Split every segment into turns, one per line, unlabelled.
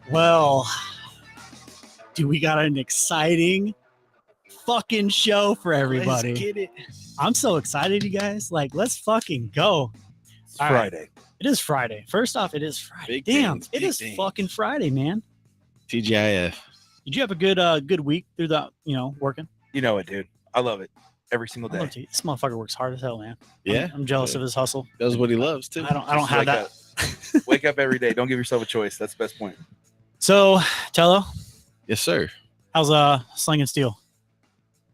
Well, dude, we got an exciting fucking show for everybody.
Let's get it.
I'm so excited, you guys. Like, let's fucking go.
It's
All right.
Friday.
It is Friday. First off, it is Friday.
Big
Damn,
things,
it
big
is
things.
fucking Friday, man.
TGIF.
Did you have a good week through the working?
You know it, dude. I love it every single
I
day.
love to. This motherfucker works hard as hell, man.
Yeah.
I'm jealous of his hustle.
Does what he loves too.
I don't
Just
have
wake
that.
up. Wake up every day. Don't give yourself a choice. That's the best point.
So, Tello,
Yes, sir.
how's Sling and Steel?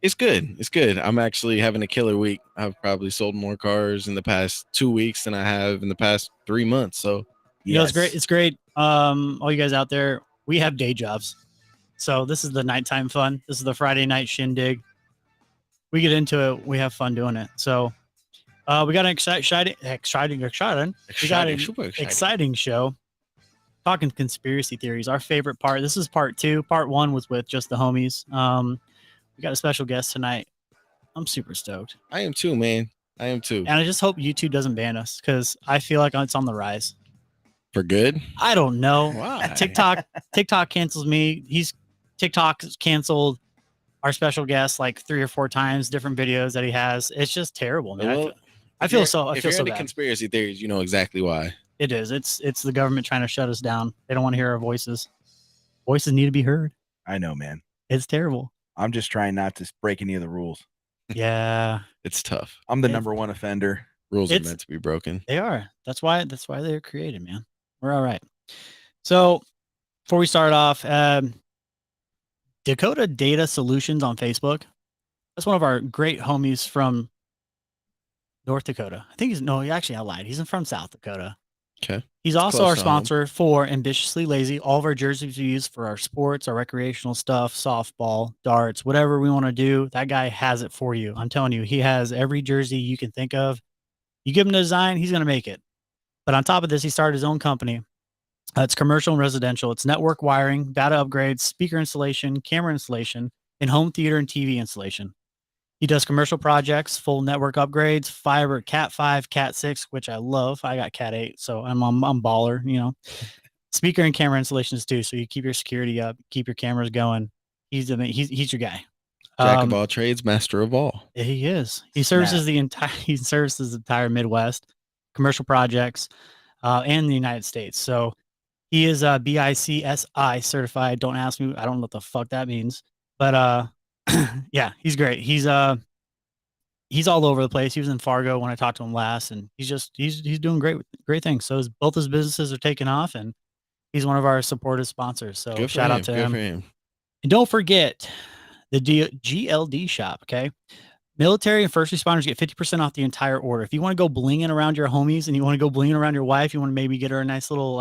It's good. It's good. I'm actually having a killer week. I've probably sold more cars in the past 2 weeks than I have in the past 3 months. So
You know, it's great. It's great. All you guys out there, we have day jobs. So this is the nighttime fun. This is the Friday night shindig. We get into it. We have fun doing it. So we got an exciting show. Talking conspiracy theories. Our favorite part. This is part 2. Part 1 was with just the homies. We got a special guest tonight. I'm super stoked.
I am too, man. I am too.
And I just hope YouTube doesn't ban us because I feel like it's on the rise.
For good?
I don't know.
Why?
TikTok cancels me. TikTok canceled our special guest like 3 or 4 times, different videos that he has. It's just terrible, man.
Well,
I feel
if
so
you're into
bad.
conspiracy theories, you know exactly why.
It is. It's the government trying to shut us down. They don't want to hear our voices. Voices need to be heard.
I know, man.
It's terrible.
I'm just trying not to break any of the rules.
Yeah.
It's tough.
I'm the number one offender.
Rules are meant to be broken.
They are. That's why they're created, man. We're all right. So before we start off, Dakota Data Solutions on Facebook. That's one of our great homies from North Dakota. I lied. He's from South Dakota.
Okay.
He's also our sponsor for Ambitiously Lazy. All of our jerseys we use for our sports, our recreational stuff, softball, darts, whatever we want to do. That guy has it for you. I'm telling you, he has every jersey you can think of. You give him the design, he's going to make it. But on top of this, he started his own company. It's commercial and residential. It's network wiring, data upgrades, speaker installation, camera installation, and home theater and TV installation. He does commercial projects, full network upgrades, fiber, Cat 5, Cat 6, which I love. I got Cat 8, so I'm baller, Speaker and camera installations too, so you keep your security up, keep your cameras going. He's your guy.
Jack of all trades, master of all.
Yeah, he is. He services the entire Midwest, commercial projects, and the United States. So he is BICSI certified. Don't ask me. I don't know what the fuck that means. But yeah, he's great. He's all over the place. He was in Fargo when I talked to him last, and he's doing great things. So both his businesses are taking off, and he's one of our supportive sponsors. So shout out to him. For him. And don't forget the GLD shop. Okay. Military and first responders get 50% off the entire order. If you want to go blinging around your homies and you want to go blinging around your wife, you want to maybe get her a nice little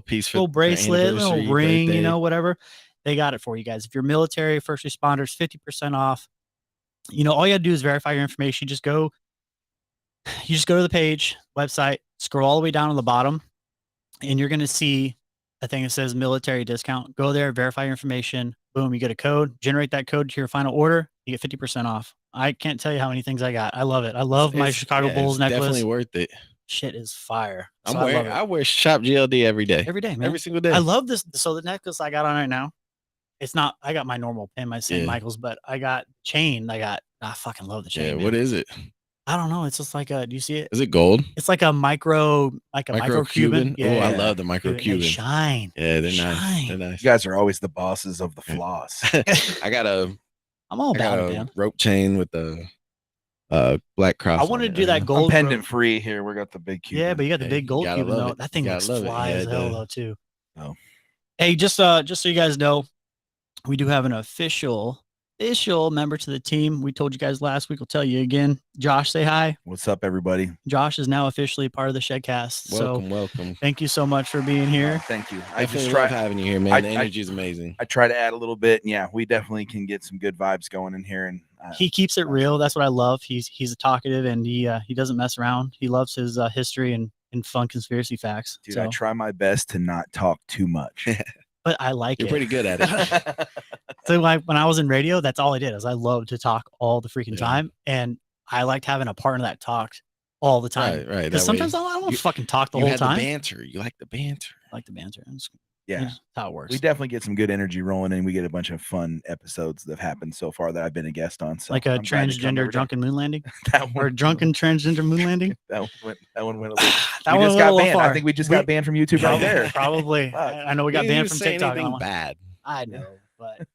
piece for
little bracelet, little ring, birthday. Whatever. They got it for you guys. If you're military, first responders, 50% off. All you got to do is verify your information. You just go to the page, website, scroll all the way down to the bottom, and you're going to see a thing that says military discount. Go there, verify your information. Boom, you get a code. Generate that code to your final order. You get 50% off. I can't tell you how many things I got. I love it. I love my Chicago Bulls necklace.
Definitely worth it.
Shit is fire.
So I wear Shop GLD every day.
Every day, man.
Every single day.
I love this. So the necklace I got on right now, it's not, I got my normal pin, my St. Michael's, but I got chain. I fucking love the chain.
Yeah,
man.
what is it?
I don't know. It's just like do you see it?
Is it gold?
It's like a micro Cuban.
Yeah. Oh, I love the micro Cuban.
They shine.
Yeah, they're nice. They're nice.
You guys are always the bosses of the floss.
I'm all about it, man.
Rope chain with the black cross.
I wanted to do that gold
pendant free here. We got the big Cuban.
Yeah, but you got the big gold Cuban though. That thing looks fly as hell though too.
Oh.
Hey, just so you guys know, we do have an official member to the team. We told you guys last week. We'll tell you again. Josh, say hi.
What's up, everybody?
Josh is now officially part of the Shedcast.
Welcome.
Thank you so much for being here.
Thank you.
I just love having you here, man. The energy is amazing.
I try to add a little bit. And yeah, we definitely can get some good vibes going in here. And
he keeps it real. That's what I love. He's a talkative, and he doesn't mess around. He loves his history and fun conspiracy facts.
Dude, I try my best to not talk too much.
But I like
You're pretty good at it.
So when I was in radio, that's all I did. I loved to talk all the freaking time, and I liked having a partner that talked all the time.
Right.
Because sometimes I don't fucking talk the whole time.
The banter. You like the banter.
I like the banter.
Yeah.
That's how it works.
We definitely get some good energy rolling, and we get a bunch of fun episodes that have happened so far that I've been a guest on. So
Like a
I'm glad to come
transgender
every day.
drunken moon landing
That
or
one,
drunken transgender moon landing.
that one went a little.
That
We
one
just
a
got
little
banned.
far.
I think we just got banned from YouTube right there.
Probably.
Fuck.
I know we
You
got
didn't
banned
even
from
say
TikTok.
anything bad.
I know, but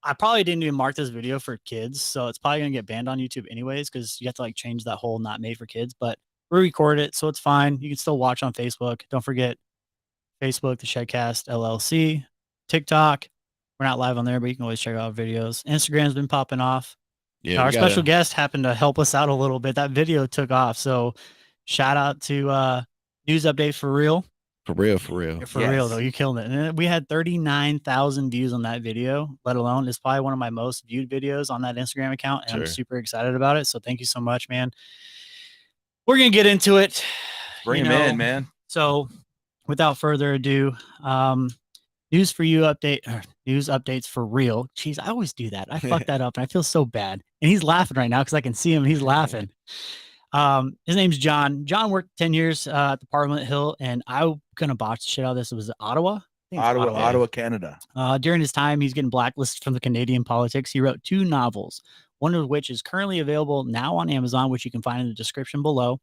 I probably didn't even mark this video for kids, so it's probably gonna get banned on YouTube anyways because you have to like change that whole not made for kids. But we record it, so it's fine. You can still watch on Facebook. Don't forget Facebook, the Shedcast LLC, TikTok. We're not live on there, but you can always check out videos. Instagram's been popping off.
Yeah,
Our special guest happened to help us out a little bit. That video took off, so shout out to News Update for real.
for real.
For real though, you killed it. And we had 39,000 views on that video, let alone it's probably one of my most viewed videos on that Instagram account. And I'm
Sure.
super excited about it. So thank you so much, man. We're going to get into it.
Bring him in, man.
So without further ado, news updates for real. Jeez, I always do that. I fuck that up and I feel so bad. And he's laughing right now because I can see him and he's laughing. His name's John. John worked 10 years at the Parliament Hill, and I'm gonna botch the shit out of this. It was Ottawa. I think it's
Ottawa, Canada.
During his time, he's getting blacklisted from the Canadian politics. He wrote 2 novels, one of which is currently available now on Amazon, which you can find in the description below.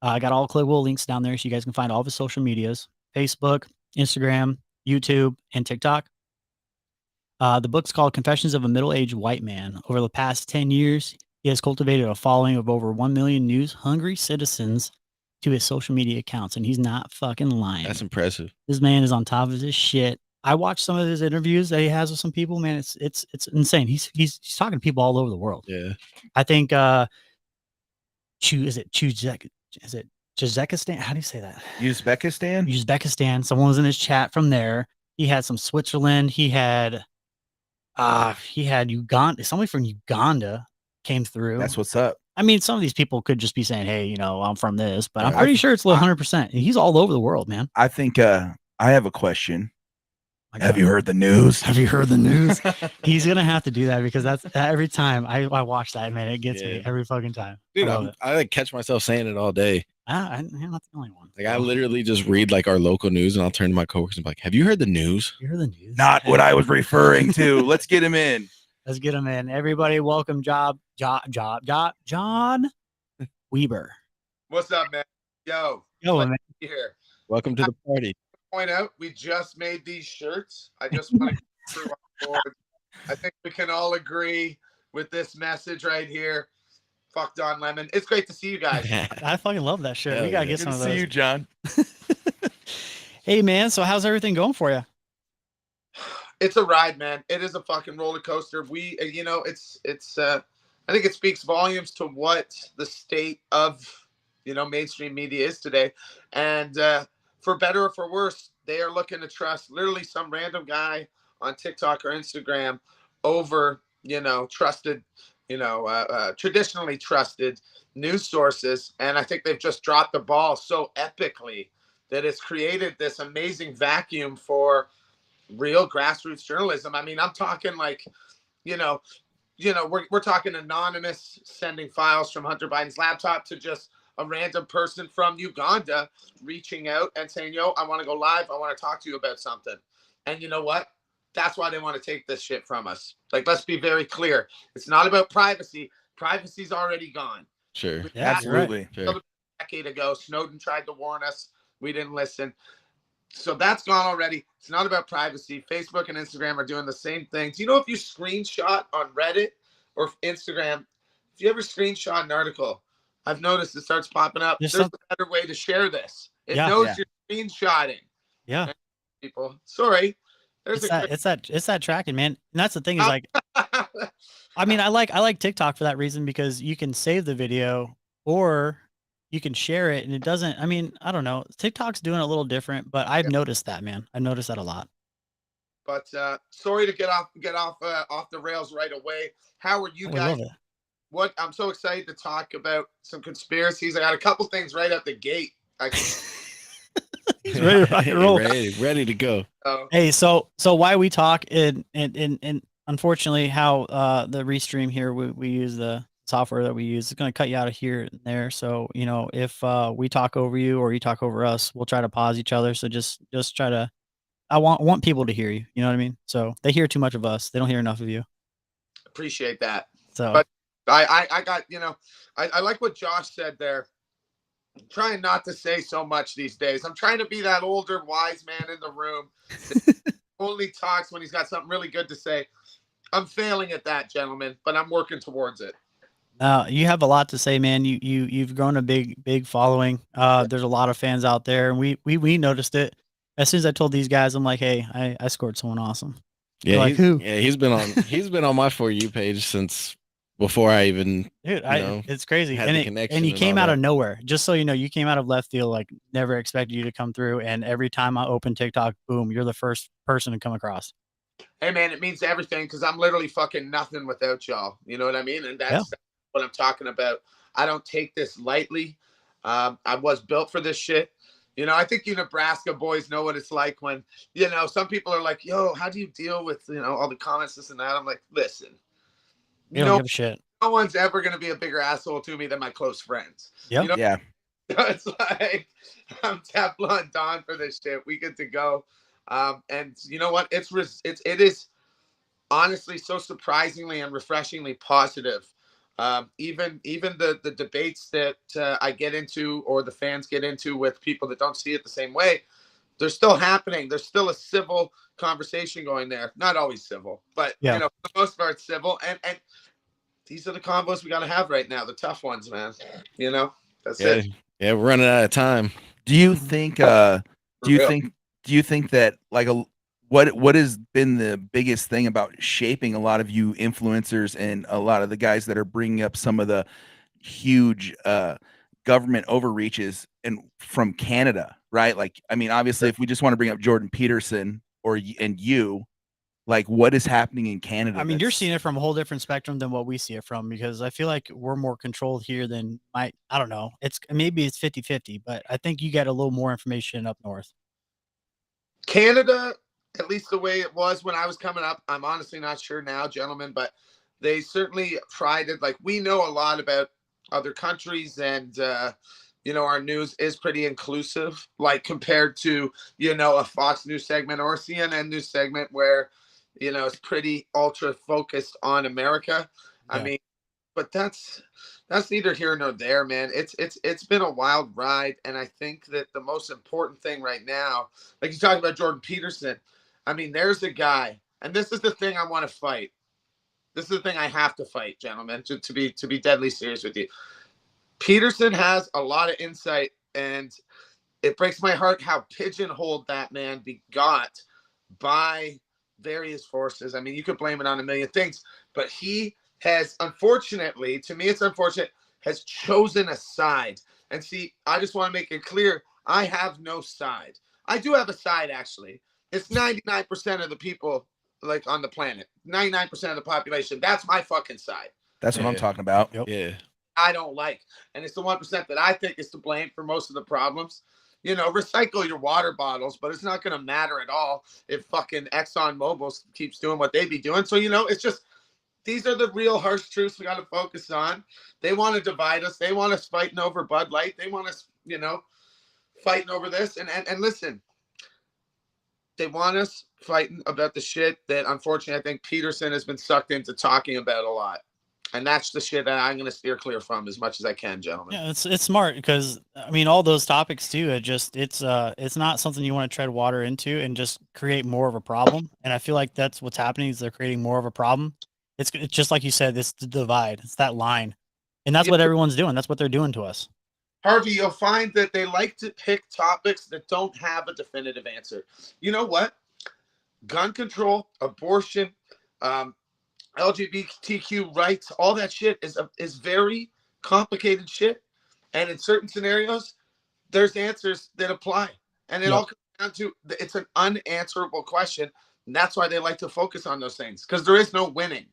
I got all clickable links down there so you guys can find all of his social medias: Facebook, Instagram, YouTube, and TikTok. The book's called Confessions of a Middle-Aged White Man. Over the past 10 years, he has cultivated a following of over 1 million news-hungry citizens to his social media accounts, and he's not fucking lying.
That's impressive.
This man is on top of his shit. I watched some of his interviews that he has with some people. Man, it's insane. He's talking to people all over the world.
Yeah.
I think is it Uzbekistan? How do you say that?
Uzbekistan.
Someone was in his chat from there. He had some Switzerland. He had Uganda. Somebody from Uganda came through.
That's what's up.
I mean, some of these people could just be saying, "Hey, you know, I'm from this," but I'm
Right.
pretty sure it's 100%. He's all over the world, man.
I think I have a question. Have you heard the news?
Have you heard the news? He's gonna have to do that because that's every time I watch that, man, it gets me
Yeah.
every fucking time.
Dude,
I love it.
I like catch myself saying it all day.
I'm not the only one.
Like I literally just read like our local news and I'll turn to my coworkers and be like, "Have you heard the news?"
You heard the news?
Not what I was referring to. Let's get him in.
Let's get him in. Everybody, welcome, John Wiber.
What's up, man? Yo,
Man.
here.
Welcome to the party.
Point out, we just made these shirts. I just want to get through our board. I think we can all agree with this message right here. Fuck Don Lemon. It's great to see you guys.
I fucking love that shirt.
Hell
We gotta
yeah.
get
Good
some
to
of
see
those.
you, John.
Hey, man. So how's everything going for you?
It's a ride, man. It is a fucking roller coaster. I think it speaks volumes to what the state of, mainstream media is today. And for better or for worse, they are looking to trust literally some random guy on TikTok or Instagram over, trusted, traditionally trusted news sources. And I think they've just dropped the ball so epically that it's created this amazing vacuum for real grassroots journalism. I mean, I'm talking like, we're talking anonymous sending files from Hunter Biden's laptop to just a random person from Uganda reaching out and saying, "Yo, I want to go live. I want to talk to you about something." And you know what? That's why they want to take this shit from us. Like, let's be very clear. It's not about privacy. Privacy's already gone.
Sure.
Yeah,
Absolutely.
Sure.
A decade ago, Snowden tried to warn us. We didn't listen. So that's gone already. It's not about privacy. Facebook and Instagram are doing the same thing. Do you know if you screenshot on Reddit or Instagram, if you ever screenshot an article, I've noticed it starts popping up. There's a better way to share this. It knows you're screenshotting.
Yeah.
People. Sorry.
It's that tracking, man. And that's the thing is like, I mean, I like TikTok for that reason because you can save the video or you can share it and it doesn't, I mean, I don't know. TikTok's doing a little different, but I've noticed that, man. I've noticed that a lot.
But sorry to get off the rails right away. How are you guys? What I'm so excited to talk about some conspiracies. I got a couple things right out the gate.
He's ready to rock and roll.
ready to go.
Hey, so why we talk and unfortunately how the restream here we use the software that we use is going to cut you out of here and there. So if we talk over you or you talk over us, we'll try to pause each other. So just try to I want people to hear you. You know what I mean? So they hear too much of us. They don't hear enough of you.
Appreciate that.
So,
But I got, I like what Josh said there. I'm trying not to say so much these days. I'm trying to be that older wise man in the room that only talks when he's got something really good to say. I'm failing at that, gentlemen, but I'm working towards it.
you have a lot to say, man. You've grown a big following. There's a lot of fans out there, and we noticed it. As soon as I told these guys, I'm like, hey, I scored someone awesome.
Yeah,
like, who?
Yeah, he's been on my For You page since before I even,
Dude, it's crazy.
had
And
the
it,
connection
and you
and
came
all
out
that.
of nowhere. Just so you know, you came out of left field, like never expected you to come through. And every time I open TikTok, boom, you're the first person to come across.
Hey man, it means everything because I'm literally fucking nothing without y'all. You know what I mean? And that's what I'm talking about. I don't take this lightly. I was built for this shit. I think you Nebraska boys know what it's like when, some people are like, yo, how do you deal with, all the comments, this and that? I'm like, listen,
You don't give a shit.
no one's ever going to be a bigger asshole to me than my close friends.
Yep.
Yeah.
It's like, I'm Teflon Don for this shit. We get to go. And you know what? It is honestly so surprisingly and refreshingly positive. Even the debates that I get into or the fans get into with people that don't see it the same way, they're still happening. There's still a civil conversation going there. Not always civil, but for the most part, civil. And these are the combos we got to have right now. The tough ones, man. That's it.
Yeah, we're running out of time.
Do you think? Do you think that like what has been the biggest thing about shaping a lot of you influencers and a lot of the guys that are bringing up some of the huge government overreaches and from Canada, right? Like, I mean, obviously, if we just want to bring up Jordan Peterson and you, like, what is happening in Canada?
I mean, you're seeing it from a whole different spectrum than what we see it from, because I feel like we're more controlled here than I don't know. Maybe it's 50-50, but I think you get a little more information up north.
Canada, at least the way it was when I was coming up, I'm honestly not sure now, gentlemen, but they certainly prided, like, we know a lot about other countries, and our news is pretty inclusive, like compared to a Fox News segment or a CNN news segment where it's pretty ultra focused on America. I mean, but that's neither here nor there, man. It's been a wild ride, and I think that the most important thing right now, like you talked about Jordan Peterson, I mean, there's a guy, and this is the thing I want to fight. This is the thing I have to fight, gentlemen, to be deadly serious with you. Peterson has a lot of insight, and it breaks my heart how pigeonholed that man got by various forces. I mean, you could blame it on a million things, but he has, unfortunately, to me it's unfortunate, has chosen a side. And see, I just want to make it clear, I have no side. I do have a side, actually. It's 99% of the people, like, on the planet. 99% of the population. That's my fucking side.
That's what I'm talking about.
Yep.
Yeah.
I don't like. And it's the 1% that I think is to blame for most of the problems. Recycle your water bottles, but it's not going to matter at all if fucking ExxonMobil keeps doing what they be doing. So, it's just, these are the real harsh truths we got to focus on. They want to divide us. They want us fighting over Bud Light. They want us, fighting over this. And listen, they want us fighting about the shit that, unfortunately, I think Peterson has been sucked into talking about a lot. And that's the shit that I'm going to steer clear from as much as I can, gentlemen.
Yeah, it's smart, because I mean, all those topics too, it's not something you want to tread water into and just create more of a problem. And I feel like that's what's happening, is they're creating more of a problem. It's just like you said, it's the divide. It's that line. And that's what everyone's doing. That's what they're doing to us.
Harvey, you'll find that they like to pick topics that don't have a definitive answer. You know what? Gun control, abortion, LGBTQ rights, all that shit is very complicated shit. And in certain scenarios, there's answers that apply. And it all comes down to, it's an unanswerable question. And that's why they like to focus on those things, because there is no winning.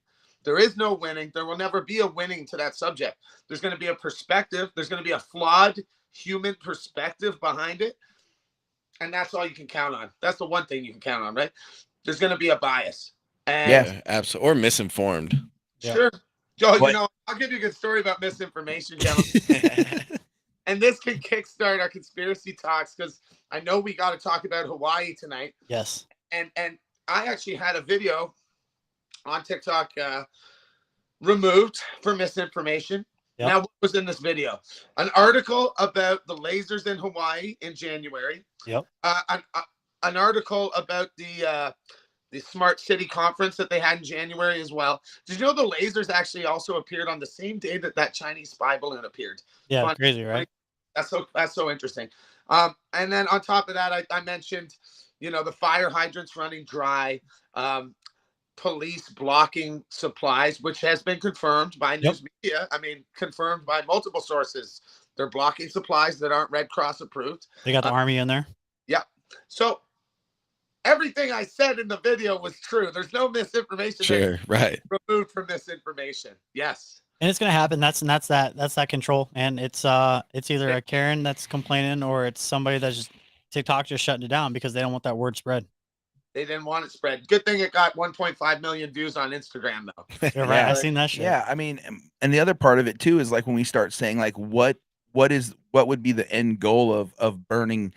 There is no winning. There will never be a winning to that subject. There's going to be a perspective. There's going to be a flawed human perspective behind it. And that's all you can count on. That's the one thing you can count on, right? There's going to be a bias. And
Yeah, absolutely. Or misinformed.
Sure. Joe, I'll give you a good story about misinformation, gentlemen. and this can kickstart our conspiracy talks because I know we got to talk about Hawaii tonight.
Yes.
And I actually had a video on TikTok removed for misinformation.
Yep.
Now, what was in this video? An article about the lasers in Hawaii in January.
Yep.
An article about the Smart City Conference that they had in January as well. Did you know the lasers actually also appeared on the same day that Chinese spy balloon appeared?
Yeah,
Fun.
crazy, right?
That's so interesting. And then on top of that, I mentioned, the fire hydrants running dry, police blocking supplies, which has been confirmed by news media. I mean, confirmed by multiple sources. They're blocking supplies that aren't Red Cross approved.
They got the army in there.
Yeah. So everything I said in the video was true. There's no misinformation.
Sure, right.
Removed from this information. Yes.
And it's gonna happen. That's that control. And it's either a Karen that's complaining or it's somebody that's just TikTok just shutting it down because they don't want that word spread.
They didn't want it spread. Good thing it got 1.5 million views on Instagram though.
You're right. I seen that shit.
Yeah, I mean, and the other part of it too is like when we start saying like what would be the end goal of burning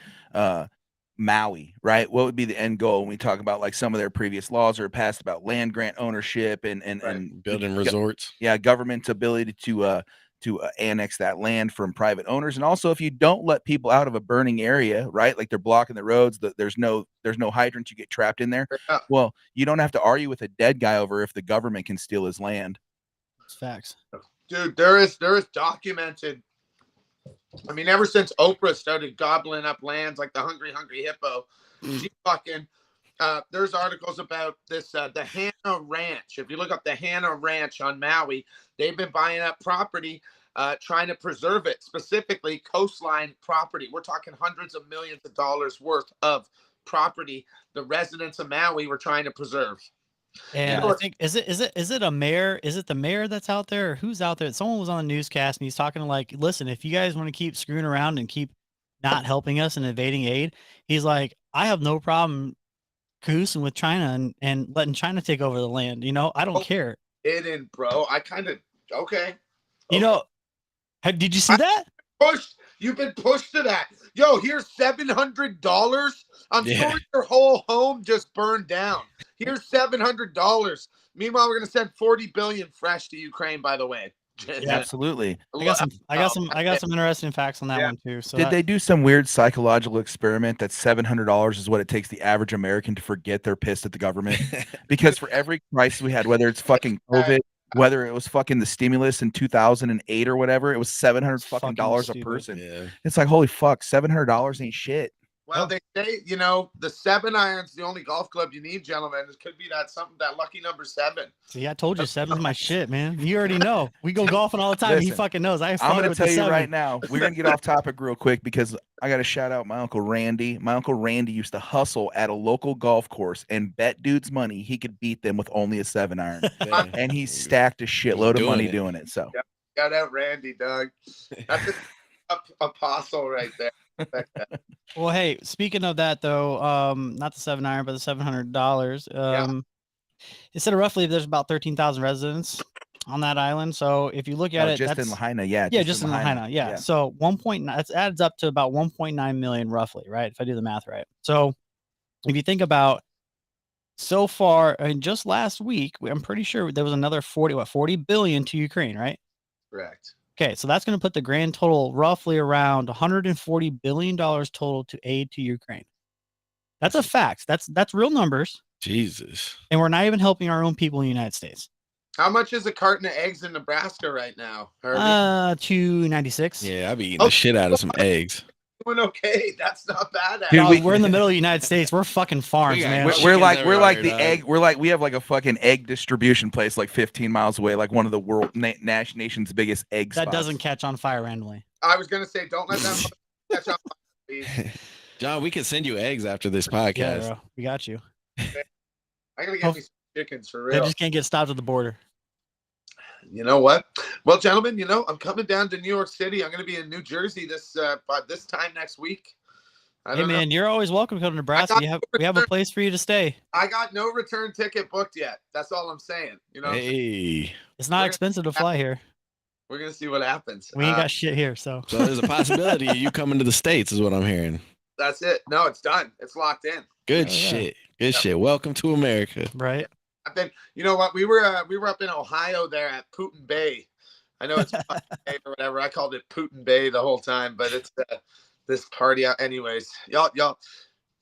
Maui, right? What would be the end goal when we talk about like some of their previous laws are passed about land grant ownership and
building resorts?
Yeah, government's ability to annex that land from private owners, and also if you don't let people out of a burning area, right? Like they're blocking the roads, there's no hydrant, you get trapped in there. Well, you don't have to argue with a dead guy over if the government can steal his land.
It's facts,
dude. There is documented. I mean, ever since Oprah started gobbling up lands like the hungry hippo, she fucking. There's articles about this, the Hana Ranch. If you look up the Hana Ranch on Maui, they've been buying up property, trying to preserve it, specifically coastline property. We're talking hundreds of millions of dollars worth of property the residents of Maui were trying to preserve.
And I think is it a mayor? Is it the mayor that's out there? Or who's out there? Someone was on the newscast and he's talking like, listen, if you guys want to keep screwing around and keep not helping us and evading aid, he's like, I have no problem cahoosing with China and letting China take over the land. I don't care.
Hidden, bro. I kind of okay.
Did you see that?
You've been pushed to that. Yo, here's $700. I'm sorry your whole home just burned down. Here's $700. Meanwhile, we're gonna send 40 billion fresh to Ukraine, by the way.
Yeah, absolutely.
I got some interesting facts on that one too. So
did they do some weird psychological experiment that $700 is what it takes the average American to forget they're pissed at the government? Because for every crisis we had, whether it's fucking COVID, whether it was fucking the stimulus in 2008 or whatever, it was $700 fucking dollars a person. Yeah. It's like, holy fuck, $700 ain't shit.
Well, they say, the 7 iron's the only golf club you need, gentlemen. It could be that lucky number 7.
See, I told you 7's my shit, man. You already know. We go golfing all the time. Listen, he fucking knows. I'm
going to tell you right now, we're going to get off topic real quick because I got to shout out my Uncle Randy. My Uncle Randy used to hustle at a local golf course and bet dudes money he could beat them with only a 7 iron. Yeah. And he stacked a shitload of money doing it. So
shout out Randy, Doug. That's an apostle right there.
Well, hey, speaking of that though, not the 7 iron, but the $700. It said roughly there's about 13,000 residents on that island. So if you look at it,
just in Lahaina, just in
Lahaina, yeah. So 1.9, that adds up to about 1.9 million roughly, right? If I do the math right. So if you think about so far, and just last week, I'm pretty sure there was another 40 billion to Ukraine, right?
Correct.
Okay, so that's going to put the grand total roughly around $140 billion total to aid to Ukraine. That's a fact. That's real numbers.
Jesus.
And we're not even helping our own people in the United States.
How much is a carton of eggs in Nebraska right now, Harvey?
$2.96.
Yeah, I'd be eating the shit out of some eggs.
Doing okay. That's not bad.
Dude, we're in the middle of the United States. We're fucking farms, man.
We're like the egg. We have like a fucking egg distribution place like 15 miles away, like one of the world nation's biggest egg spots.
That doesn't catch on fire randomly.
I was gonna say, don't let that catch on fire, please.
John, we can send you eggs after this podcast.
Yeah, bro. We got you.
I gotta get me some chickens for real.
They just can't get stopped at the border.
You know what? Well, gentlemen, I'm coming down to New York City. I'm going to be in New Jersey by this time next week.
Hey, man, you're always welcome to come to Nebraska. We have a place for you to stay.
I got no return ticket booked yet. That's all I'm saying.
Hey,
it's not expensive to fly here.
We're gonna see what happens.
We ain't got shit here, so
So there's a possibility of you coming to the States, is what I'm hearing.
That's it. No, it's done. It's locked in.
Good
Oh, yeah.
shit. Good shit. Welcome to America.
right.
I've been. You know what? We were up in Ohio there at Putin Bay. I know it's Bay or whatever. I called it Putin Bay the whole time, but it's this party. Anyways, y'all.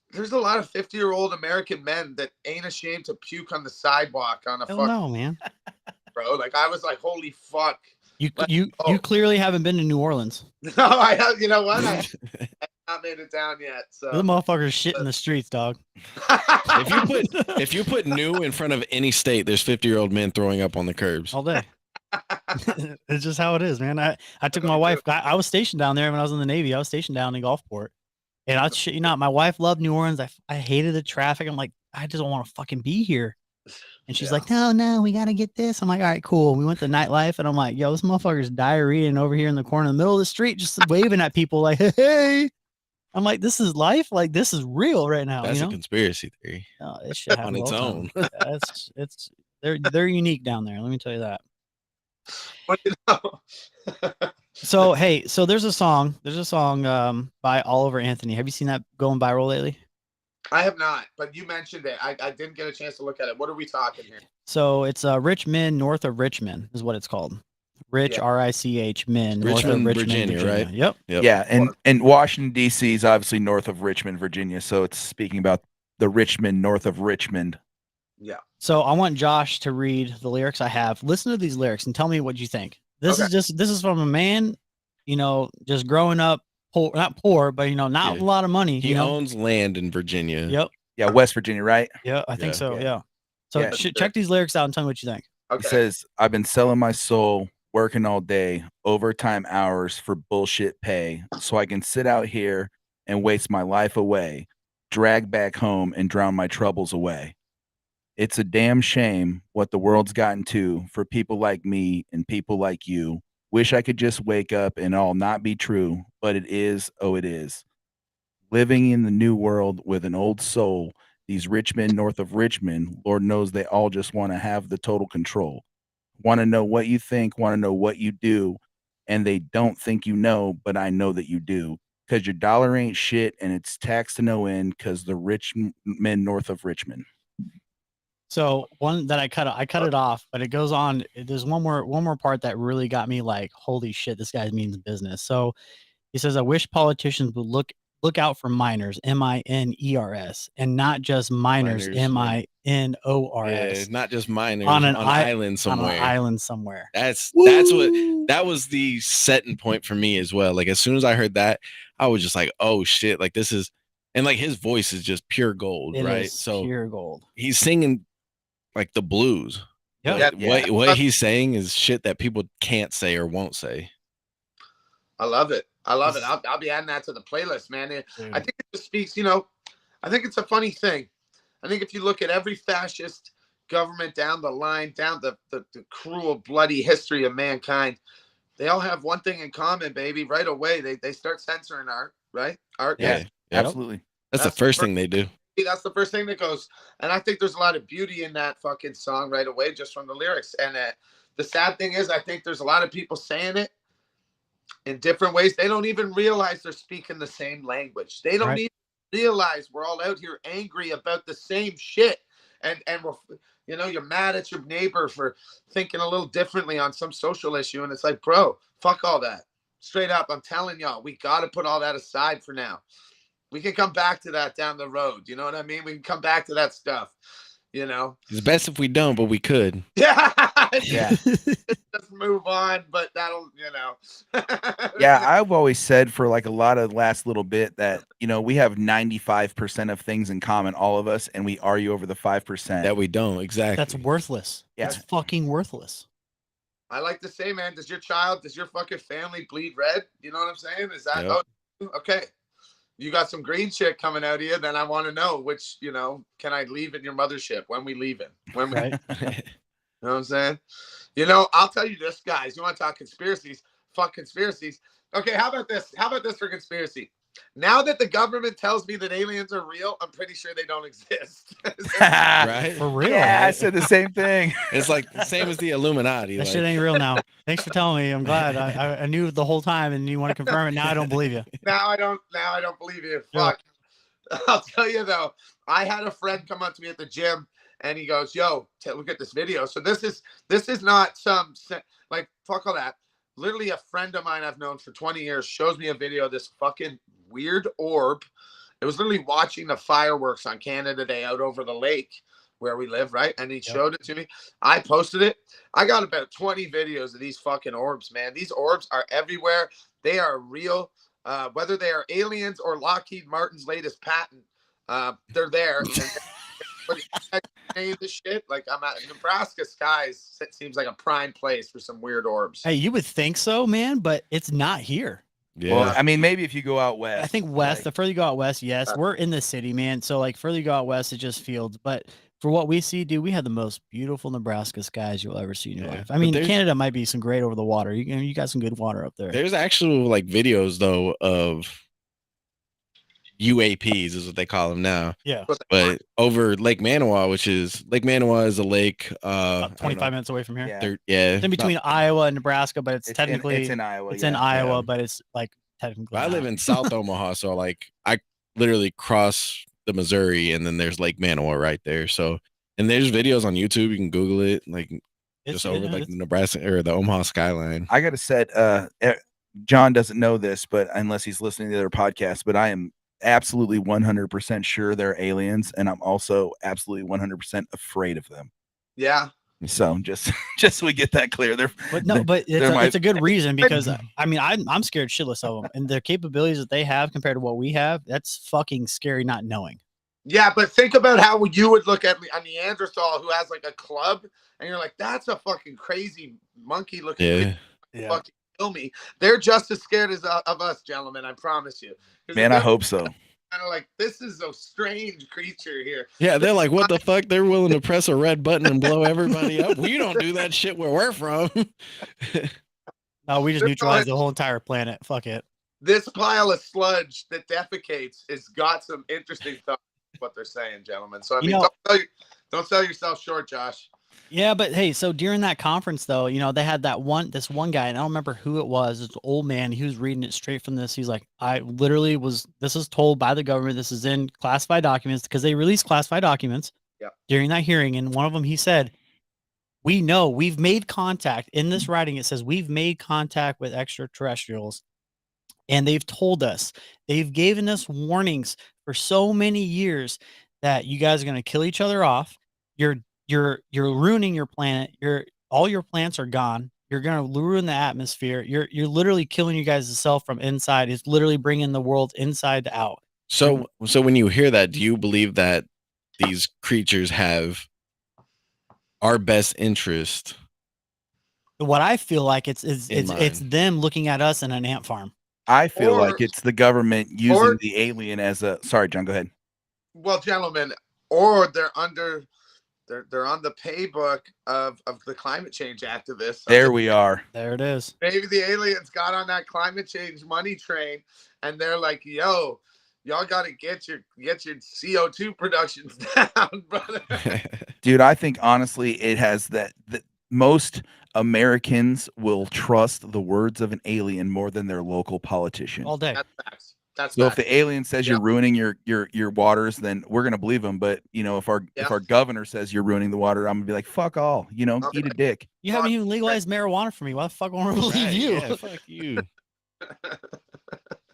There's a lot of 50-year-old American men that ain't ashamed to puke on the sidewalk on a
Hell
fuck,
no, man.
bro. Like I was like, holy fuck.
You
Like,
you clearly haven't been to New Orleans.
No, I have. You know what? I have not made it down yet. So
The motherfuckers shit in the streets, dog.
If you put new in front of any state, there's 50-year-old men throwing up on the curbs.
All day. It's just how it is, man. I took my wife. I was stationed down there when I was in the Navy. I was stationed down in Gulfport. And I shit you not, my wife loved New Orleans. I hated the traffic. I'm like, I just don't want to fucking be here. And she's like, no, we got to get this. I'm like, all right, cool. We went to nightlife and I'm like, yo, this motherfucker's diarrheaing over here in the corner in the middle of the street, just waving at people like, hey. I'm like, this is life. Like, this is real right now.
That's
you
a
know?
conspiracy theory.
No, it should happen
on its
all the time. It's they're unique down there. Let me tell you that.
But, you know.
So hey, so there's a song by Oliver Anthony. Have you seen that going viral lately?
I have not, but you mentioned it. I didn't get a chance to look at it. What are we talking here?
So it's Richmond, north of Richmond, is what it's called.
Yeah.
RICH, Min, north of
Richmond,
Richmond,
Virginia, right?
Yep.
Yeah, and Washington D.C. is obviously north of Richmond, Virginia. So it's speaking about the Richmond, north of Richmond.
Yeah.
So I want Josh to read the lyrics I have. Listen to these lyrics and tell me what you think. This is from a man, you know, just growing up poor, not poor, but you know, not a lot of money.
He owns land in Virginia.
Yep.
Yeah, West Virginia, right?
Yeah, I think so.
Yeah.
Yeah. So
Yeah.
check these lyrics out and tell me what you think.
Okay.
He says, I've been selling my soul, working all day, overtime hours for bullshit pay, so I can sit out here and waste my life away, drag back home and drown my troubles away. It's a damn shame what the world's gotten to for people like me and people like you. Wish I could just wake up and all not be true, but it is, oh, it is. Living in the new world with an old soul, these rich men north of Richmond, Lord knows they all just want to have the total control. Want to know what you think, want to know what you do, and they don't think you know, but I know that you do. Because your dollar ain't shit and it's taxed to no end because the rich men north of Richmond.
So one that I cut it off, but it goes on. There's one more part that really got me like, holy shit, this guy means business. So he says, I wish politicians would look out for minors, MINERS, and not just minors, MINORS.
Yeah, not just minors
on an
island somewhere.
On an island somewhere.
That was the setting point for me as well. Like as soon as I heard that, I was just like, oh shit, like this is, and like his voice is just pure gold, right? So
pure gold.
He's singing like the blues.
Yeah.
What he's saying is shit that people can't say or won't say.
I love it. I'll be adding that to the playlist, man. I think it just speaks, you know, I think it's a funny thing. I think if you look at every fascist government down the line, down the cruel, bloody history of mankind, they all have one thing in common, baby. Right away, they start censoring art, right? Art.
Yeah, absolutely.
That's the first thing they do.
That's the first thing that goes. And I think there's a lot of beauty in that fucking song right away, just from the lyrics. And the sad thing is, I think there's a lot of people saying it in different ways. They don't even realize they're speaking the same language. They don't even realize we're all out here angry about the same shit. And we're, you know, you're mad at your neighbor for thinking a little differently on some social issue. And it's like, bro, fuck all that. Straight up, I'm telling y'all, we got to put all that aside for now. We can come back to that down the road. You know what I mean? We can come back to that stuff, you know?
It's best if we don't, but we could.
Yeah.
Yeah.
Just move on, but that'll, you know.
Yeah, I've always said for like a lot of the last little bit that, you know, we have 95% of things in common, all of us, and we argue over the 5%.
That we don't, exactly.
That's worthless.
Yeah.
That's fucking worthless.
I like to say, man, does your fucking family bleed red? You know what I'm saying? Is that, okay. You got some green shit coming out of you, then I want to know which, you know, can I leave in your mothership? When we leaving? When we, you know what I'm saying? You know, I'll tell you this, guys. You want to talk conspiracies? Fuck conspiracies. Okay, how about this? How about this for conspiracy? Now that the government tells me that aliens are real, I'm pretty sure they don't exist.
Right?
For real.
Yeah, I
right?
said the same thing.
It's like the same as the Illuminati.
That
Like,
shit ain't real now. Thanks for telling me. I'm glad. I knew the whole time, and you want to confirm it. Now I don't believe you.
Now I don't believe you.
Yeah.
Fuck. I'll tell you though, I had a friend come up to me at the gym and he goes, "Yo, look at this video." So this is not some like fuck all that. Literally a friend of mine I've known for 20 years shows me a video of this fucking weird orb. It was literally watching the fireworks on Canada Day out over the lake where we live, right? And he showed it to me. I posted it. I got about 20 videos of these fucking orbs, man. These orbs are everywhere. They are real. Whether they are aliens or Lockheed Martin's latest patent, they're there. And this shit, like I'm at Nebraska skies. It seems like a prime place for some weird orbs.
Hey, you would think so, man, but it's not here.
yeah.
Well, I mean, maybe if you go out west.
I think west,
like-
the further you go out west, yes, we're in the city, man. So like further you go out west, it's just fields. But for what we see, dude, we have the most beautiful Nebraska skies you'll ever see in your
Yeah.
life. I
But
mean,
there's-
Canada might be some great over the water. You got some good water up there.
There's actual like videos though of UAPs is what they call them now.
Yeah,
But over Lake Manawa, which is Lake Manawa is a lake.
about 25 minutes away from here.
Yeah.
Yeah,
It's in between Iowa and Nebraska, but it's technically
it's in Iowa.
it's
yeah.
in Iowa,
Yeah.
but it's like technically.
I live
not.
in South Omaha, so like I literally cross the Missouri, and then there's Lake Manawa right there. So, and there's videos on YouTube. You can Google it, like just over like the Nebraska or the Omaha skyline.
I got to set. John doesn't know this, but unless he's listening to their podcast, but I am absolutely 100% sure they're aliens, and I'm also absolutely 100% afraid of them.
Yeah.
So just so we get that clear, they're
But no, but
they're
it's a good reason because I mean I'm scared shitless of them and the capabilities that they have compared to what we have. That's fucking scary not knowing.
Yeah, but think about how you would look at a Neanderthal who has like a club, and you're like, "That's a fucking crazy monkey looking."
Yeah,
Fucking kill me. They're just as scared as of us, gentlemen. I promise you. 'Cause
man. I hope so.
Kind of like, this is a strange creature here.
yeah. They're like, what the fuck? They're willing to press a red button and blow everybody up. We don't do that shit where we're from.
No, we just neutralize the whole entire planet. Fuck it.
This pile of sludge that defecates has got some interesting thoughts. What they're saying, gentlemen. So I mean, don't sell yourself short, Josh.
Yeah, but hey, so during that conference though, they had this one guy, and I don't remember who it was. It's an old man. He was reading it straight from this. He's like, this is told by the government. This is in classified documents because they released classified documents during that hearing. And one of them, he said, we know we've made contact in this writing. It says we've made contact with extraterrestrials, and they've told us, they've given us warnings for so many years that you guys are going to kill each other off. You're ruining your planet. All your plants are gone. You're going to ruin the atmosphere. You're literally killing you guys self from inside. It's literally bringing the world inside to out.
So when you hear that, do you believe that these creatures have our best interest?
What I feel like it's
mind.
them looking at us in an ant farm.
I feel
Or-
like it's the government using the alien as a. Sorry, John. Go ahead.
Well, gentlemen, or they're on the paybook of the climate change activists.
There we are.
There it is.
Maybe the aliens got on that climate change money train, and they're like, "Yo, y'all got to get your CO2 productions down, brother."
Dude, I think honestly, it has that most Americans will trust the words of an alien more than their local politician.
All day.
That's facts. That's
So if
facts.
the alien says you're ruining your waters, then we're gonna believe him. But if our governor says you're ruining the water, I'm gonna be like, fuck all. Eat a dick.
You haven't even legalized marijuana for me. Why the fuck won't I believe
Right,
you?
yeah, fuck you.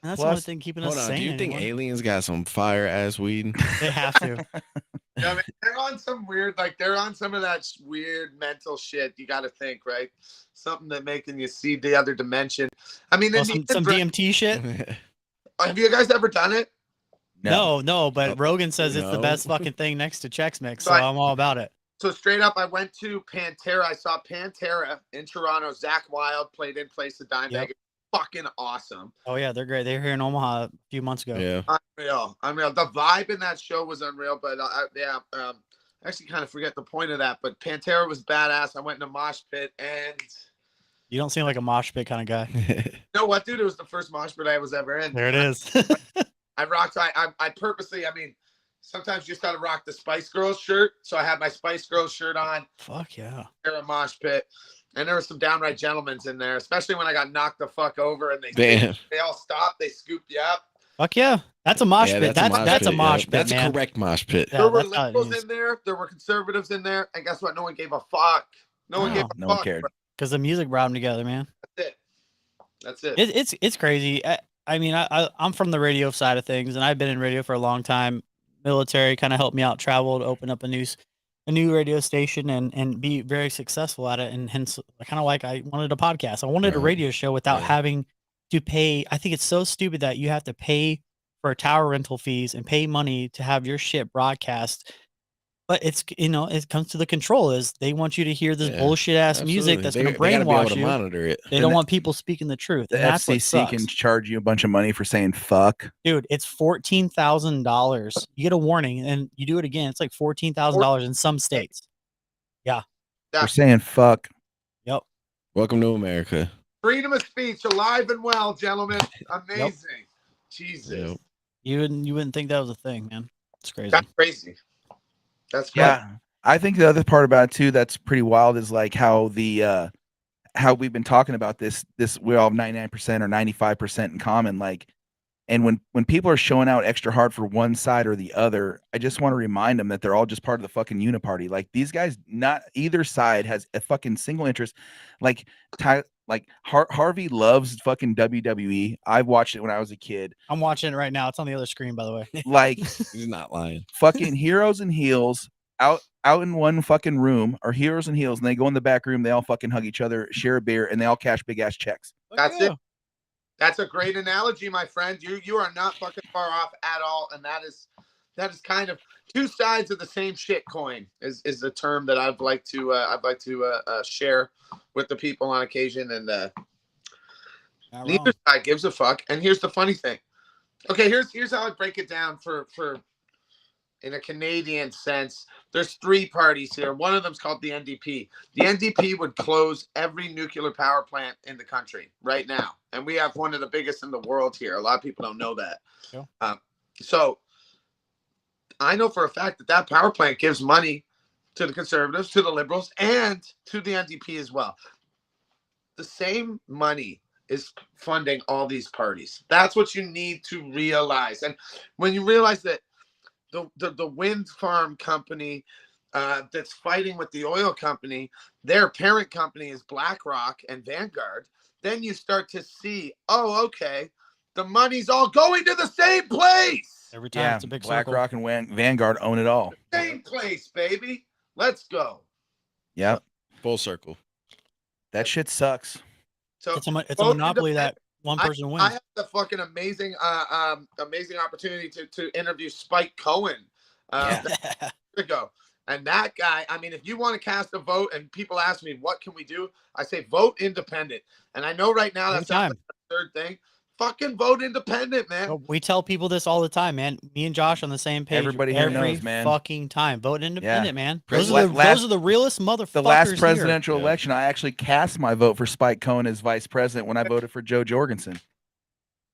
And that's the only thing keeping us
Hold on.
sane.
Do you think
anymore.
aliens got some fire ass weed?
They have to?
Yeah, man, they're on some weird, they're on some of that weird mental shit. You got to think, right? Something that making you see the other dimension. I mean,
Oh, some DMT shit?
have you guys ever done it?
No, but Rogan says it's the
No.
best fucking thing next to Chex Mix, so
Right.
I'm all about it.
So straight up, I went to Pantera. I saw Pantera in Toronto. Zach Wilde played in place of Dimebag.
Yep.
Fucking awesome.
Oh yeah, they're great. They were here in Omaha a few months ago.
Yeah.
Unreal. The vibe in that show was unreal. But I actually kind of forget the point of that. But Pantera was badass. I went in a mosh pit, and
You don't seem like a mosh pit kind of guy.
You know what, dude? It was the first mosh pit I was ever in.
There it is.
I rocked. I purposely. I mean, sometimes you just gotta rock the Spice Girls shirt. So I had my Spice Girls shirt on.
Fuck yeah.
They're a mosh pit, and there were some downright gentlemen's in there, especially when I got knocked the fuck over and they all stopped. They scooped you up.
Fuck yeah. That's a mosh pit. That's a mosh pit.
That's
man.
correct mosh pit.
Yeah,
there were liberals in there. There were conservatives in there, and guess what? No one gave a fuck. No one gave a
no
fuck.
one cared.
Because the music brought them together, man.
That's it.
It's crazy. I mean, I'm from the radio side of things, and I've been in radio for a long time. Military kind of helped me out, travel to open up a new radio station and be very successful at it. And hence, kind of like I wanted a podcast. I wanted a radio show without having to pay. I think it's so stupid that you have to pay for tower rental fees and pay money to have your shit broadcast. But it's, it comes to the control is they want you to hear this bullshit ass music that's going to brainwash you.
Monitor it.
They don't want people speaking the truth.
The
and that's what
FCC
sucks.
can charge you a bunch of money for saying fuck.
Dude, it's $14,000. You get a warning and you do it again. It's like $14,000 in some states. Yeah.
For saying fuck.
Yep.
Welcome to America.
Freedom of speech, alive and well, gentlemen. Amazing. Yep. Jesus.
Yep.
You wouldn't think that was a thing, man. It's crazy.
That's crazy. That's great.
Yeah. I think the other part about it too that's pretty wild is like how the how we've been talking about this we all have 99% or 95% in common, like, and when people are showing out extra hard for one side or the other, I just want to remind them that they're all just part of the fucking uniparty. Like these guys, not either side has a fucking single interest. Like Harvey loves fucking WWE. I've watched it when I was a kid.
I'm watching it right now. It's on the other screen, by the way.
Like
he's not lying.
Fucking heroes and heels out in one fucking room are heroes and heels, and they go in the back room, they all fucking hug each other, share a beer, and they all cash big ass checks.
That's it. That's a great analogy, my friend. You are not fucking far off at all, and that is kind of two sides of the same shit coin is the term that I'd like to share with the people on occasion, and neither side gives a fuck. And here's the funny thing. Okay, here's how I break it down for in a Canadian sense. There's three parties here. One of them's called the NDP. The NDP would close every nuclear power plant in the country right now. And we have one of the biggest in the world here. A lot of people don't know that. Yeah. So I know for a fact that power plant gives money to the conservatives, to the liberals, and to the NDP as well. The same money is funding all these parties. That's what you need to realize. And when you realize that the wind farm company that's fighting with the oil company, their parent company is BlackRock and Vanguard, then you start to see, oh, okay, the money's all going to the same place.
Every time it's a big
BlackRock and Vanguard own it all.
Same place, baby. Let's go.
Yep.
Full circle.
That shit sucks.
So
it's a monopoly that one person wins.
I have the fucking amazing opportunity to interview Spike Cohen ago. And that guy, I mean, if you want to cast a vote and people ask me, what can we do? I say, vote independent. And I know right now that's not the third thing. Fucking vote independent, man.
We tell people this all the time, man. Me and Josh on the same page.
Everybody here knows, man.
Fucking time. Vote independent, man. Those are the realest motherfuckers.
The last presidential election, I actually cast my vote for Spike Cohen as vice president when I voted for Joe Jorgensen.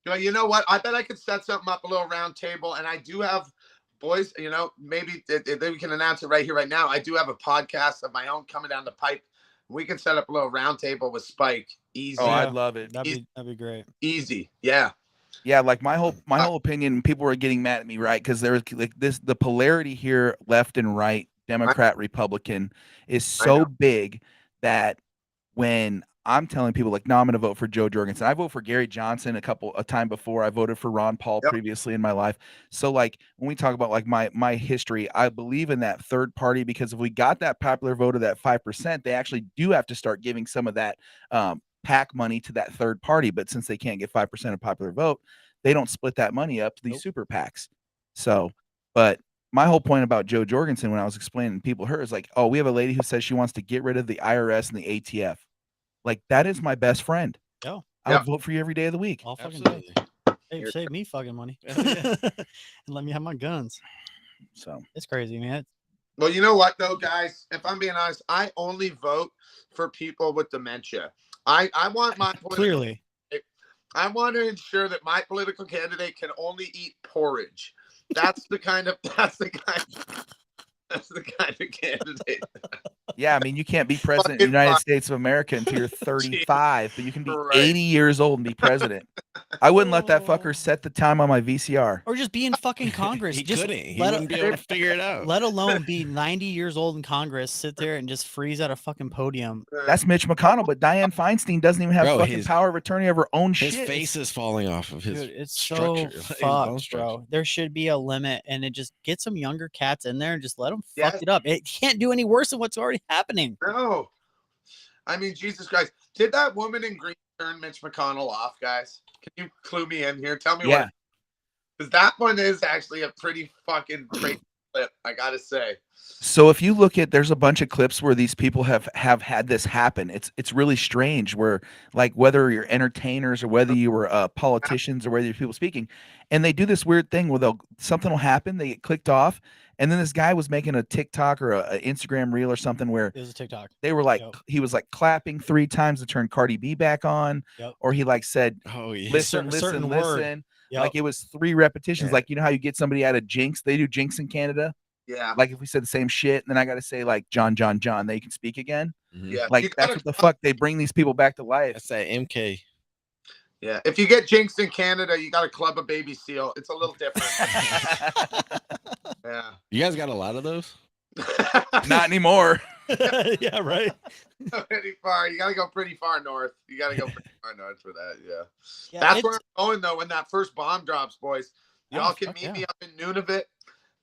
You know what? I bet I could set something up, a little round table. And I do have, boys, maybe we can announce it right here, right now. I do have a podcast of my own coming down the pipe. We can set up a little round table with Spike. Easy.
Oh, I'd love it.
That'd be great.
Easy. Yeah.
Yeah, like my whole opinion, people were getting mad at me, right? Because there's like the polarity here, left and right, Democrat, Republican, is so big that when I'm telling people like, no, I'm going to vote for Joe Jorgensen. I vote for Gary Johnson a time before. I voted for Ron Paul previously in my life. So like when we talk about like my history, I believe in that third party, because if we got that popular vote of that 5%, they actually do have to start giving some of that PAC money to that third party. But since they can't get 5% of popular vote, they don't split that money up to these super PACs. So, but my whole point about Joe Jorgensen, when I was explaining, people heard, is like, oh, we have a lady who says she wants to get rid of the IRS and the ATF. Like, that is my best friend.
Yeah.
I would vote for you every day of the week.
All fucking day. Hey, save me fucking money. And let me have my guns.
So
it's crazy, man.
Well, you know what, though, guys? If I'm being honest, I only vote for people with dementia. I want my
Clearly.
I want to ensure that my political candidate can only eat porridge. That's the kind of candidate.
Yeah, I mean, you can't be president of the United States of America until you're 35, but you can be 80 years old and be president. I wouldn't let that fucker set the time on my VCR.
Or just be in fucking Congress.
He
just
couldn't. He wouldn't be able to figure it out.
Let alone be 90 years old in Congress, sit there and just freeze at a fucking podium.
That's Mitch McConnell, but Dianne Feinstein doesn't even have fucking power of attorney over her own shit.
His face is falling off of his
Dude, it's
structure.
so fucked, bro. There should be a limit, and it just get some younger cats in there and just let them fuck it up. It can't do any worse than what's already happening.
No. I mean, Jesus Christ. Did that woman in green turn Mitch McConnell off, guys? Can you clue me in here? Tell me what. Because that one is actually a pretty fucking crazy clip, I gotta say.
So if you look at, there's a bunch of clips where these people have had this happen. It's really strange where, like, whether you're entertainers or whether you were politicians or whether you're people speaking, and they do this weird thing where something will happen, they get clicked off, and then this guy was making a TikTok or a Instagram reel or something where
it was a TikTok.
They were like, he was like clapping 3 times to turn Cardi B back on, or he like said, listen, listen. Yep. Like it was 3 repetitions. Like, you know how you get somebody out of Jinx? They do Jinx in Canada.
Yeah.
Like if we said the same shit, and then I got to say like John, they can speak again.
Yeah.
Like that's what the fuck they bring these people back to life.
That's that MK.
Yeah. If you get Jinx in Canada, you got to club a baby seal. It's a little different. Yeah.
You guys got a lot of those?
Not anymore.
Yeah, right.
Pretty far. You got to go pretty far north. You got to go pretty far north for that. Yeah. That's where I'm going though. When that first bomb drops, boys, y'all can meet me up in Nunavut.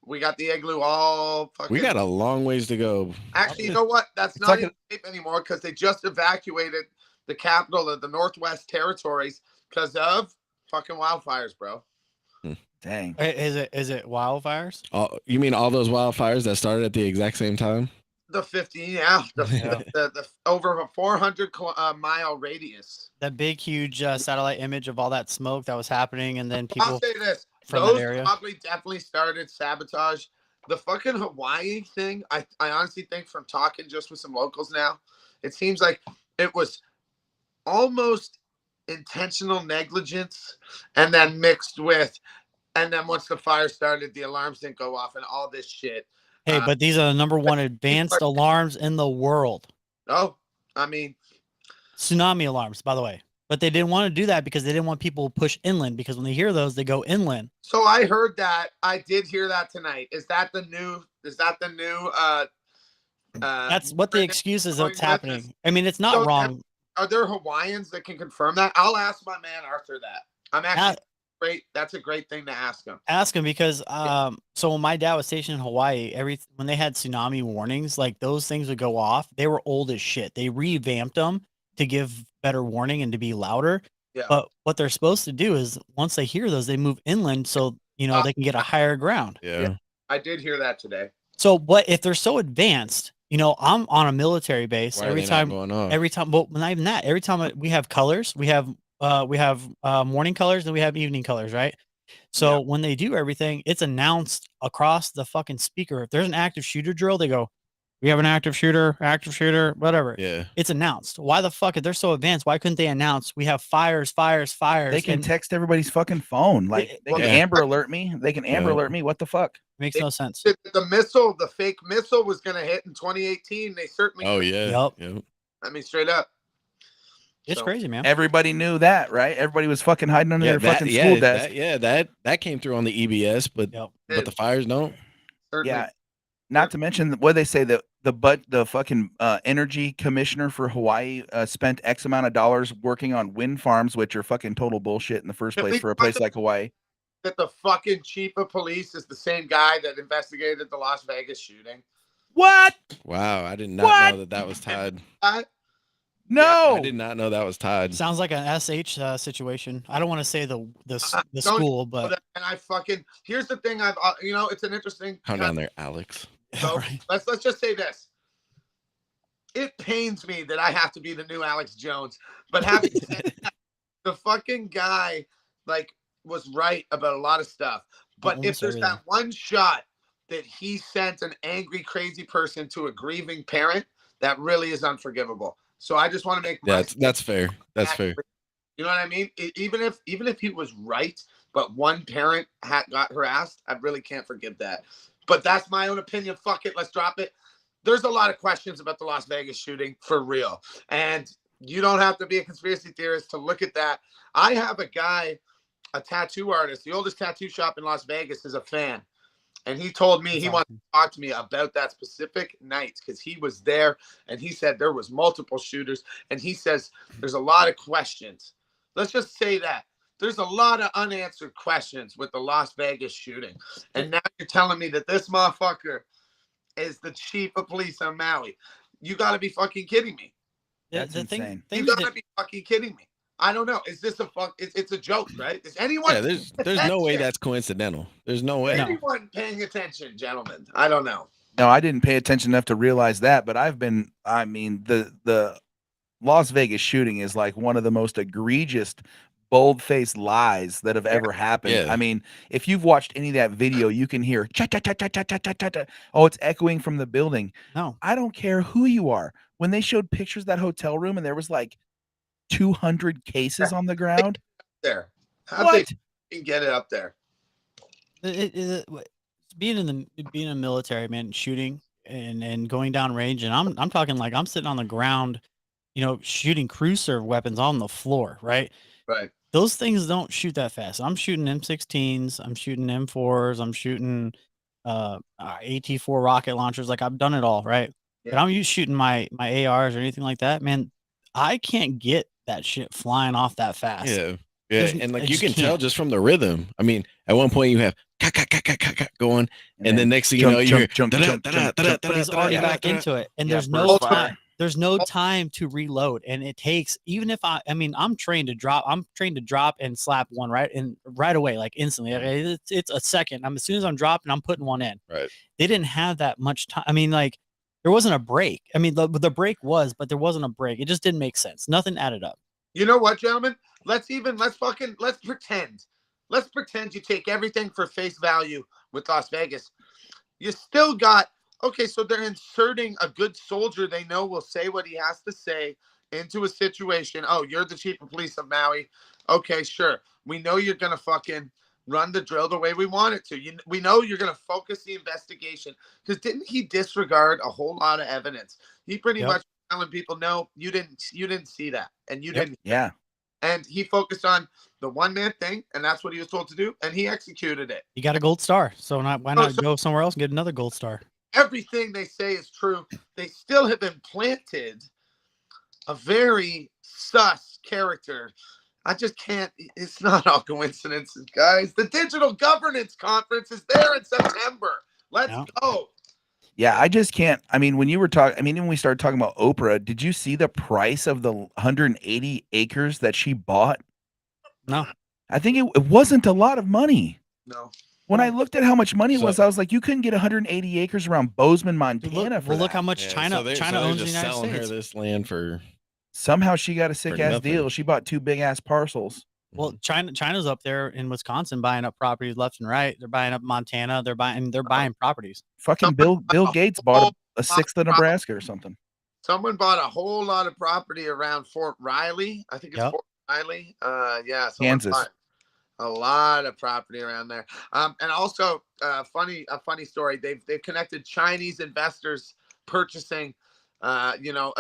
We got the igloo all fucking.
We got a long ways to go.
Actually, you know what? That's not even safe anymore because they just evacuated the capital of the Northwest Territories because of fucking wildfires, bro.
Dang.
Is it wildfires?
You mean all those wildfires that started at the exact same time?
The 15, yeah. The over a 400-mile radius.
That big, huge satellite image of all that smoke that was happening, and then people.
I'll say this.
From
those
that area
definitely started sabotage. The fucking Hawaii thing, I honestly think from talking just with some locals now, it seems like it was almost intentional negligence and then mixed with, and then once the fire started, the alarms didn't go off and all this shit.
Hey, but these are the #1 advanced alarms in the world.
Oh, I mean.
Tsunami alarms, by the way. But they didn't want to do that because they didn't want people to push inland, because when they hear those, they go inland.
So I heard that. I did hear that tonight. Is that the new
that's what the excuse is that's happening. I mean, it's not wrong.
Are there Hawaiians that can confirm that? I'll ask my man Arthur that. I'm actually great. That's a great thing to ask him.
Ask him because so when my dad was stationed in Hawaii, when they had tsunami warnings, like those things would go off. They were old as shit. They revamped them to give better warning and to be louder. Yeah. But what they're supposed to do is once they hear those, they move inland so they can get a higher ground.
Yeah.
I did hear that today.
So what if they're so advanced? I'm on a military base. Every time, well, not even that. Every time we have colors, we have morning colors and we have evening colors, right? So when they do everything, it's announced across the fucking speaker. If there's an active shooter drill, they go, "We have an active shooter, whatever."
Yeah.
It's announced. Why the fuck, if they're so advanced, why couldn't they announce we have fires?
They can text everybody's fucking phone. Like they can Amber Alert me. They can Amber Alert me. What the fuck?
Makes no sense.
The fake missile was going to hit in 2018. They certainly.
Oh yeah. Yep.
I mean, straight up.
It's crazy, man.
Everybody knew that, right? Everybody was fucking hiding under their fucking school desk.
That came through on the EBS, but the fires don't.
Certainly.
Yeah. Not to mention what they say that the fucking energy commissioner for Hawaii spent X amount of dollars working on wind farms, which are fucking total bullshit in the first place for a place like Hawaii.
That the fucking chief of police is the same guy that investigated the Las Vegas shooting.
What?
Wow, I did not know that was tied.
No,
I did not know that was tied.
Sounds like an SH situation. I don't want to say the school, but
and here's the thing. It's an interesting.
Calm down there, Alex.
So right. let's just say this. It pains me that I have to be the new Alex Jones, but having said that, the fucking guy was right about a lot of stuff. But if there's that one shot that he sent an angry, crazy person to a grieving parent, that really is unforgivable. So I just want to make my
that's fair. That's fair.
You know what I mean? Even if he was right, but one parent got harassed, I really can't forgive that. But that's my own opinion. Fuck it, let's drop it. There's a lot of questions about the Las Vegas shooting for real, and you don't have to be a conspiracy theorist to look at that. I have a guy, a tattoo artist, the oldest tattoo shop in Las Vegas, is a fan. And he told me he wanted to talk to me about that specific night because he was there, and he said there was multiple shooters, and he says there's a lot of questions. Let's just say that there's a lot of unanswered questions with the Las Vegas shooting. And now you're telling me that this motherfucker is the chief of police on Maui. You got to be fucking kidding me.
That's insane.
You got to be fucking kidding me. I don't know. Is this a fuck? It's a joke, right? Is anyone?
Yeah, there's no way that's coincidental. There's no way.
Anyone paying attention, gentlemen? I don't know.
No, I didn't pay attention enough to realize that, but I mean, the Las Vegas shooting is like one of the most egregious, bold-faced lies that have ever happened.
Yeah.
I mean, if you've watched any of that video, you can hear cha cha cha cha cha cha cha cha cha. Oh, it's echoing from the building.
No,
I don't care who you are. When they showed pictures of that hotel room and there was like 200 cases on the ground.
There, how they can get it up there?
Being in the military, man, shooting and going down range, and I'm talking like I'm sitting on the ground, shooting cruise serve weapons on the floor, right?
Right.
Those things don't shoot that fast. I'm shooting M16s, I'm shooting M4s, I'm shooting AT4 rocket launchers. Like I've done it all, right?
Yeah.
But I'm used shooting my ARs or anything like that, man. I can't get that shit flying off that fast.
Yeah. And like
I
you
just
can tell
can't.
just from the rhythm. I mean, at one point you have going, and then next thing you know, you hear
He's already back into it, and there's no time. There's no time to reload, and it takes, even if I'm trained to drop. I'm trained to drop and slap one right away, like instantly. It's a second. As soon as I'm dropping, I'm putting one in.
Right.
They didn't have that much time. I mean, like there wasn't a break. I mean, the break was, but there wasn't a break. It just didn't make sense. Nothing added up.
You know what, gentlemen? Let's pretend. Let's pretend you take everything for face value with Las Vegas. You still got, okay, so they're inserting a good soldier they know will say what he has to say into a situation. Oh, you're the chief of police of Maui. Okay, sure. We know you're going to fucking run the drill the way we want it to. We know you're going to focus the investigation. Because didn't he disregard a whole lot of evidence? He pretty much telling people, no, you didn't see that. And you didn't.
Yeah.
And he focused on the one-man thing, and that's what he was told to do, and he executed it.
You got a gold star, so why not go somewhere else and get another gold star?
Everything they say is true. They still have implanted a very sus character. I just can't. It's not all coincidences, guys. The Digital Governance Conference is there in September. Let's go.
Yeah, I just can't. I mean, when you were talking, when we started talking about Oprah, did you see the price of the 180 acres that she bought?
No.
I think it wasn't a lot of money.
No.
When I looked at how much money it was, I was like, you couldn't get 180 acres around Bozeman, Montana.
Look how much China owns the United
selling
States.
her this land for.
Somehow she got a sick ass deal. She bought 2 big ass parcels.
Well, China's up there in Wisconsin buying up properties left and right. They're buying up Montana. They're buying properties.
Fucking Bill Gates bought a sixth of Nebraska or something.
Someone bought a whole lot of property around Fort Riley. I think it's Fort Riley.
Kansas.
A lot of property around there. And also a funny story. They've connected Chinese investors purchasing a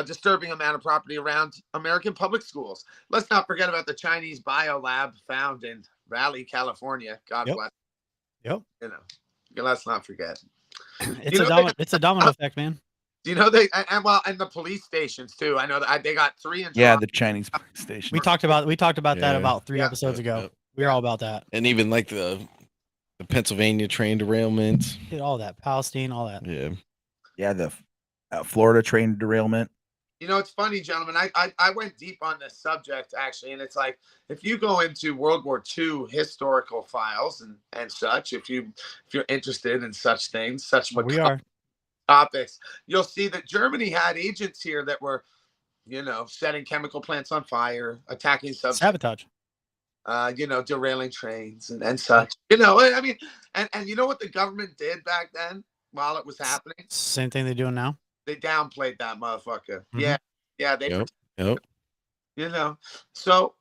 disturbing amount of property around American public schools. Let's not forget about the Chinese biolab found in Raleigh, California. God bless.
Yep.
Let's not forget.
It's a domino effect, man.
Do you know and the police stations too? I know that they got 3 in
the Chinese police station.
We talked about that about 3 episodes ago. We're all about that.
And even like the Pennsylvania train derailments.
All that. Palestine, all that.
Yeah.
Yeah, the Florida train derailment.
It's funny, gentlemen. I went deep on this subject actually, and it's like if you go into World War II historical files and such, if you're interested in such things, topics, you'll see that Germany had agents here that were, setting chemical plants on fire, attacking
sabotage.
Derailing trains and such. I mean, and you know what the government did back then while it was happening?
Same thing they're doing now.
They downplayed that motherfucker.
Mm-hmm.
Yeah. Yeah, they
Yep.
you know. So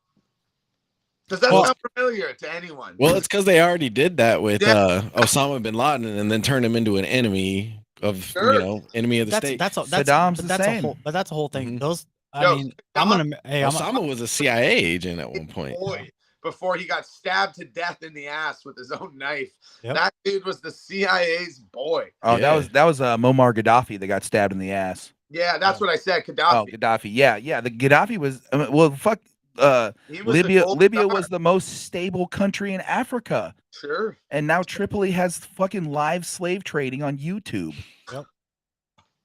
does that sound familiar to anyone?
Well, it's because they already did that with
Yeah.
Osama bin Laden, and then turned him into an enemy of
Sure.
enemy of the state.
Saddam's the same.
That's a whole thing.
Mhm.
Those, I
Yo,
mean, I'm gonna. Hey,
Osama was a CIA agent at one point.
Boy, before he got stabbed to death in the ass with his own knife.
Yep.
That dude was the CIA's boy.
Oh,
Yeah.
that was Muammar Gaddafi that got stabbed in the ass.
Yeah, that's what I said.
Oh,
Gaddafi.
Gaddafi. Yeah. The Gaddafi was well, fuck.
He was
Libya
the gold
was
star.
the most stable country in Africa,
Sure.
and now Tripoli has fucking live slave trading on YouTube.
Yep.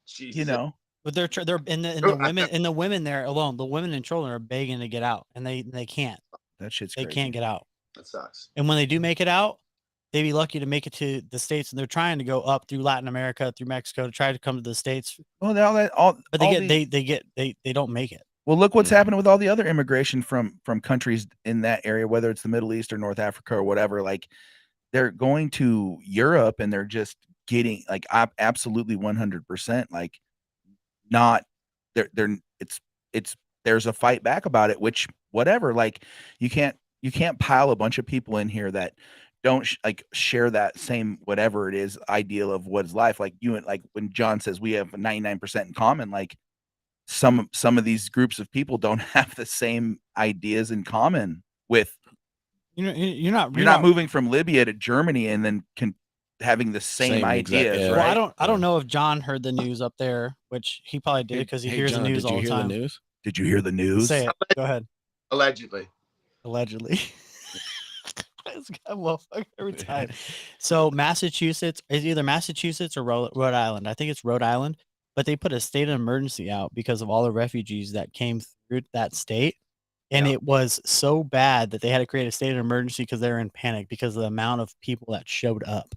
Jesus.
You know,
But they're in the women there alone. The women and children are begging to get out, and they can't.
that shit's
They
crazy.
can't get out.
That sucks.
And when they do make it out, they'd be lucky to make it to the States, and they're trying to go up through Latin America, through Mexico, to try to come to the States.
Well,
But they don't make it.
well, look what's happening with all the other immigration from countries in that area, whether it's the Middle East or North Africa or whatever. Like, they're going to Europe and they're just getting like absolutely 100%. Like, not they're it's there's a fight back about it, which whatever. Like, you can't pile a bunch of people in here that don't share that same whatever it is ideal of what is life. Like you and like when John says we have 99% in common, like some of these groups of people don't have the same ideas in common with
You're not
moving from Libya to Germany and then having the same ideas,
yeah.
right?
Well, I don't know if John heard the news up there, which he probably did because he hears
John,
the news all the time.
Did you hear the news?
Say it. Go ahead.
Allegedly.
This guy motherfucker every time. So Massachusetts is either Massachusetts or Rhode Island. I think it's Rhode Island, but they put a state of emergency out because of all the refugees that came through that state. And it was so bad that they had to create a state of emergency because they were in panic because of the amount of people that showed up.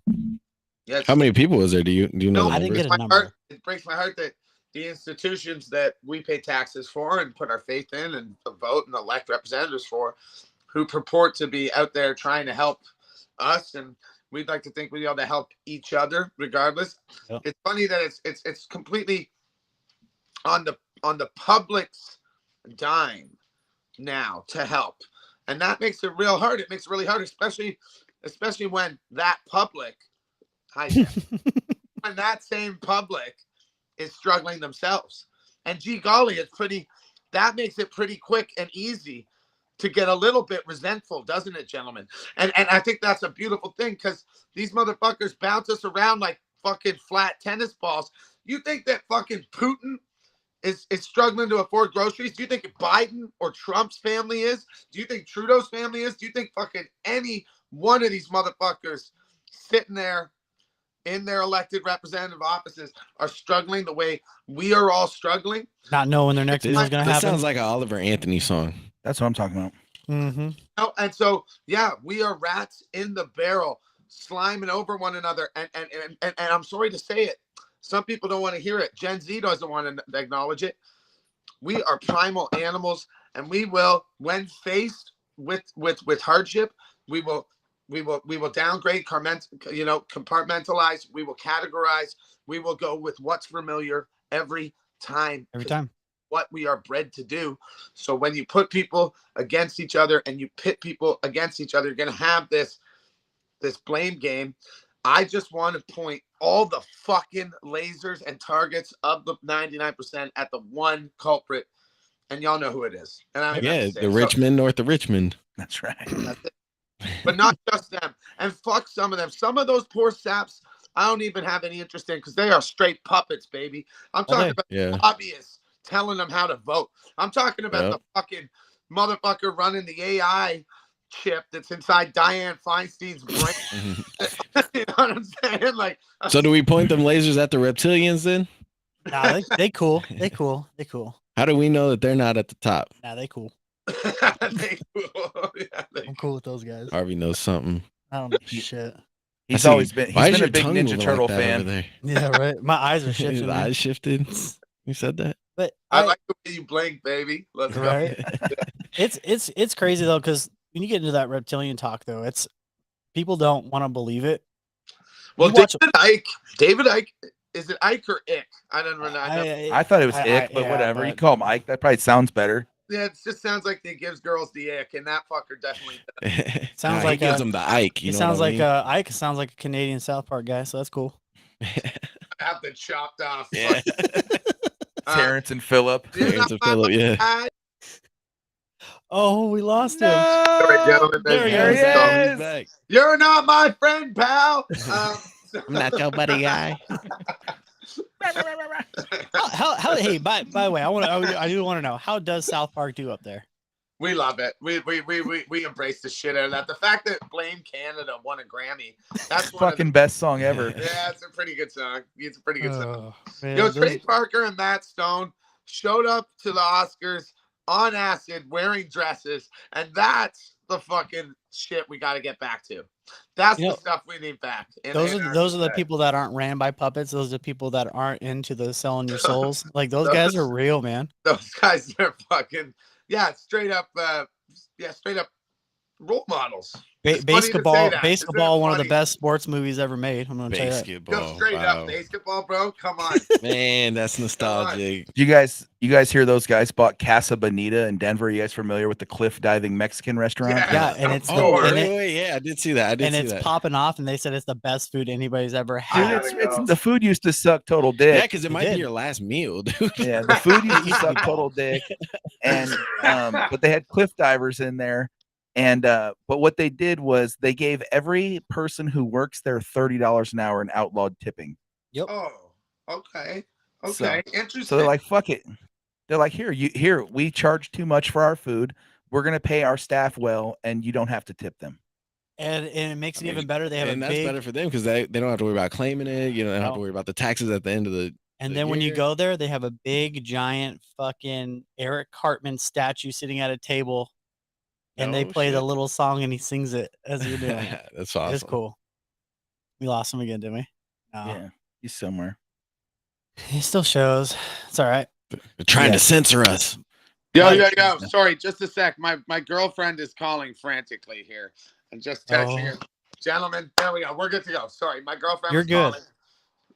Yeah,
How many people was there? Do you know?
I didn't get a number.
It breaks my heart that the institutions that we pay taxes for and put our faith in and vote and elect representatives for, who purport to be out there trying to help us, and we'd like to think we ought to help each other regardless.
Yep.
It's funny that it's completely on the public's dime now to help, and that makes it real hard. It makes it really hard, especially when that public, when that same public is struggling themselves. And gee golly, that makes it pretty quick and easy to get a little bit resentful, doesn't it, gentlemen? And I think that's a beautiful thing, because these motherfuckers bounce us around like fucking flat tennis balls. You think that fucking Putin is struggling to afford groceries? Do you think Biden or Trump's family is? Do you think Trudeau's family is? Do you think fucking any one of these motherfuckers sitting there in their elected representative offices are struggling the way we are all struggling?
Not knowing their next meal is going to
This
happen.
sounds like an Oliver Anthony song.
That's what I'm talking about.
Mm-hmm.
No, and so yeah, we are rats in the barrel, sliming over one another. And I'm sorry to say it, some people don't want to hear it. Gen Z doesn't want to acknowledge it. We are primal animals, and we will, when faced with hardship, we will downgrade, compartmentalize. We will categorize. We will go with what's familiar every time. What we are bred to do. So when you put people against each other and you pit people against each other, you're going to have this blame game. I just want to point all the fucking lasers and targets of the 99% at the one culprit, and y'all know who it is. And
the Richmond, north of Richmond.
That's right.
That's it. But not just them. And fuck some of them. Some of those poor saps, I don't even have any interest in, because they are straight puppets, baby. I'm talking about lobbyists telling them how to vote. I'm talking about the fucking motherfucker running the AI chip that's inside Dianne Feinstein's brain. You know what I'm saying? Like,
so do we point them lasers at the reptilians then?
Nah, they cool. They cool.
How do we know that they're not at the top?
Nah, they cool.
I'm
cool with those guys.
Harvey knows something.
I don't know shit.
He's been a big Ninja Turtle fan.
Yeah, right. My eyes are shifting.
His eyes shifted. You said that?
But
I like the way you blink, baby. Let's go.
It's crazy though, because when you get into that reptilian talk, though, it's people don't want to believe it.
Well, David Icke Is it Ike or Ick? I don't know.
I thought it was Ick, but whatever. You call him Ike. That probably sounds better.
Yeah, it just sounds like he gives girls the ick, and that fucker definitely does.
Sounds
he
like
gives them the Ike.
He sounds like Ike sounds like a Canadian South Park guy, so that's cool.
I have been chopped off.
Yeah.
Terrence and Phillip.
Terrence and Phillip, yeah.
Oh, we lost him.
Sorry, gentlemen.
There he
is.
He's back.
You're not my friend, pal.
I'm not your buddy guy.
How hey, by the way, I do want to know, how does South Park do up there?
We love it. We embrace the shit out of that. The fact that Blame Canada won a Grammy, that's
fucking best song ever.
Yeah, it's a pretty good song. It's a pretty good song.
Man,
Yo, Trey Parker and Matt Stone showed up to the Oscars on acid wearing dresses, and that's the fucking shit we got to get back to. That's the stuff we need back.
Those are the people that aren't ran by puppets. Those are the people that aren't into the selling your souls. Like those guys are real, man.
Those guys are fucking straight up role models.
Basketball, one of the best sports movies ever made. I'm gonna tell you that.
Go straight up basketball, bro. Come on,
man, that's nostalgic.
You guys hear those guys bought Casa Bonita in Denver? You guys familiar with the cliff diving Mexican restaurant?
Yeah, and it's
yeah, I did see that.
It's popping off, and they said it's the best food anybody's ever had.
Dude, it's the food used to suck total dick.
Yeah, because it might be your last meal, dude.
Yeah, the food used to suck total dick, and but they had cliff divers in there. And but what they did was they gave every person who works there $30 an hour in outlawed tipping.
Yep.
Oh, okay. Interesting.
So they're like, fuck it. They're like, here, we charge too much for our food. We're gonna pay our staff well, and you don't have to tip them.
And it makes it even better. They have
that's better for them because they don't have to worry about claiming it. You know, they don't have to worry about the taxes at the end of the.
And then when you go there, they have a big, giant, fucking Eric Cartman statue sitting at a table. And they play the little song, and he sings it as you're doing it.
That's awesome.
It's cool. We lost him again, didn't we? No.
Yeah, he's somewhere.
He still shows. It's all right.
They're trying to censor us.
Yo. Sorry, just a sec. My girlfriend is calling frantically here and just texting her. Gentlemen, there we go. We're good to go. Sorry, my girlfriend.
You're good.
Calling.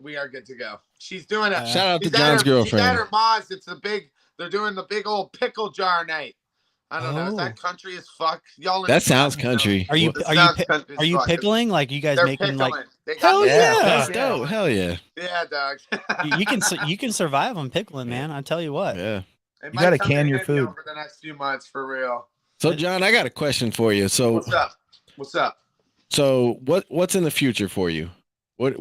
We are good to go. She's doing it.
Shout out to John's girlfriend.
She's at her mom's. They're doing the big old pickle jar night. I don't know. Is that country as fuck? Y'all.
That sounds country.
Are you pickling? Like you guys making
pickling.
like?
Hell yeah! That's dope. Hell yeah!
Yeah, dog.
you can survive on pickling, man. I tell you what.
Yeah.
You gotta can your food
for the next few months for real.
So John, I got a question for you. So
what's up?
So what's in the future for you? What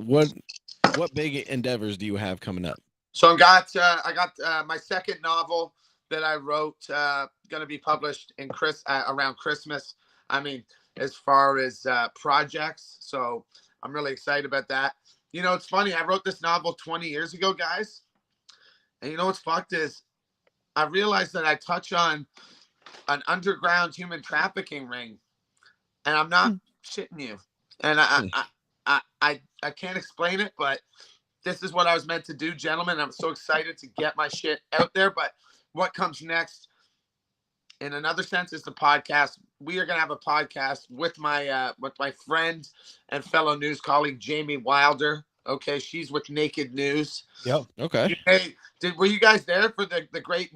big endeavors do you have coming up?
So I got my second novel that I wrote going to be published in around Christmas. I mean, as far as projects, so I'm really excited about that. You know, it's funny. I wrote this novel 20 years ago, guys, and you know what's fucked is I realized that I touch on an underground human trafficking ring, and I'm not shitting you. And I can't explain it, but this is what I was meant to do, gentlemen. I'm so excited to get my shit out there, but what comes next, in another sense, is the podcast. We are going to have a podcast with my friend and fellow news colleague, Jamie Wilder. Okay, she's with Naked News.
Yep. Okay.
Hey, were you guys there for the great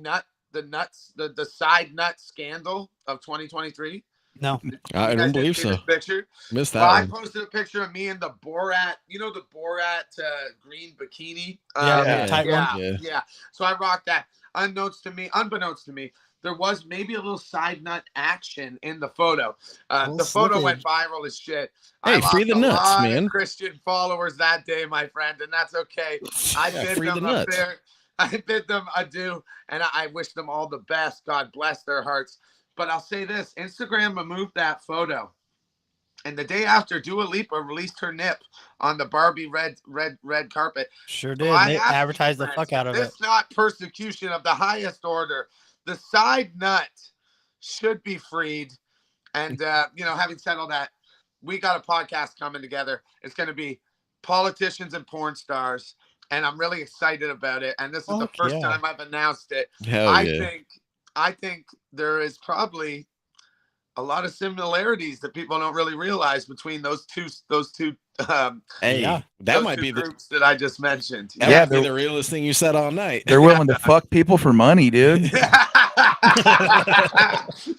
the side nut scandal of 2023?
No,
I don't believe so.
Picture?
Missed that.
Well, I posted a picture of me in the Borat. You know the Borat green bikini.
Tight one.
Yeah. So I rocked that. Unbeknownst to me, there was maybe a little side nut action in the photo. The photo went viral as shit.
Hey, free the nuts, man.
Christian followers that day, my friend, and that's okay. I bid them adieu, and I wish them all the best. God bless their hearts. But I'll say this: Instagram removed that photo, and the day after, Dua Lipa released her nip on the Barbie red carpet.
Sure did. They advertised the fuck out of it.
It's not persecution of the highest order. The side nut should be freed. And having said all that, we got a podcast coming together. It's going to be politicians and porn stars, and I'm really excited about it. And this is the first time I've announced it.
Hell yeah.
I think there is probably a lot of similarities that people don't really realize between those two
Hey,
Yeah.
that
those
might
two
be the
groups that I just mentioned.
that
Yeah,
might be
they're-
the realest thing you said all night.
They're willing to fuck people for money, dude.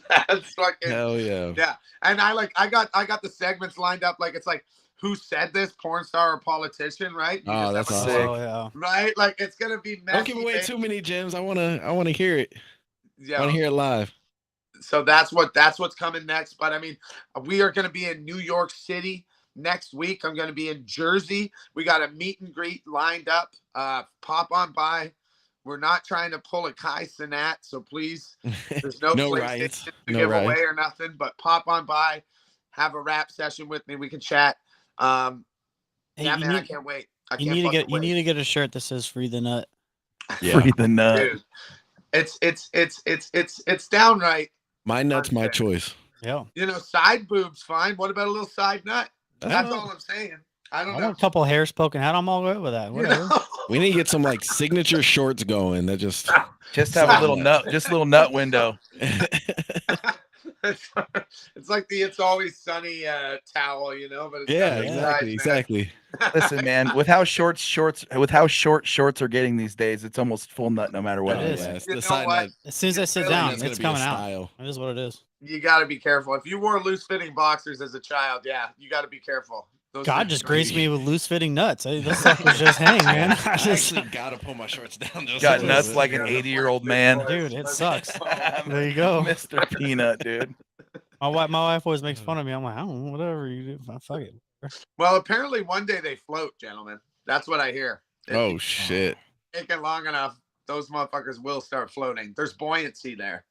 That's fucking
Hell yeah.
yeah. And I got the segments lined up like it's like who said this, porn star or politician, right? You
Oh,
just
that's
have a-
awesome.
sick.
Oh yeah.
right? Like it's gonna be messy.
Don't give away
baby.
too many gems. I wanna hear it. I
Yeah.
wanna hear it live.
So that's what's coming next. But I mean, we are gonna be in New York City next week. I'm gonna be in Jersey. We got a meet and greet lined up. Pop on by. We're not trying to pull a Kai Cenat, so please, there's no,
No
PlayStation
riots.
to
No
give
riots.
away or nothing. But pop on by, have a rap session with me. We can chat.
Hey,
Yeah,
you
man, I
need
can't wait. I
you
can't
need to
fucking
get you
wait.
need to get a shirt that says "Free the Nut."
Yeah.
Free the nut.
Dude, it's downright.
My nut's my choice.
Yeah.
You know, side boobs fine. What about a little side nut? That's
Oh.
all I'm saying. I
I
don't
want
know.
a couple hairs poking out. I'm all good with that.
You
Whatever.
know?
We need to get some like signature shorts going that just
Just have a little nut, just a little nut window.
It's like the "It's Always Sunny" towel, you know. But it's
yeah,
got
exactly,
sides, man.
exactly.
Listen, man, with how short shorts are getting these days, it's almost full nut no matter what.
It
Oh,
is.
yeah, it's
You
the
know
side
what?
nut.
As soon as I sit
Really,
down,
that's gonna
it's
be a
coming out.
style.
It is what it is.
You got to be careful. If you wore loose-fitting boxers as a child, yeah, you got to be careful. Those
God
things
just
are-
graced me with loose-fitting nuts. Those suckers just hang, man. I
I
just,
actually gotta pull my shorts down. Just
Got
a little
nuts
bit.
like an 80-year-old man.
dude, it sucks.
Oh,
There you go.
Mr. Peanut, dude.
My wife always makes fun of me. I'm like, I don't know, whatever you do, fuck it.
Well, apparently one day they float, gentlemen. That's what I hear. If
Oh
you
shit.
make it long enough, those motherfuckers will start floating. There's buoyancy there.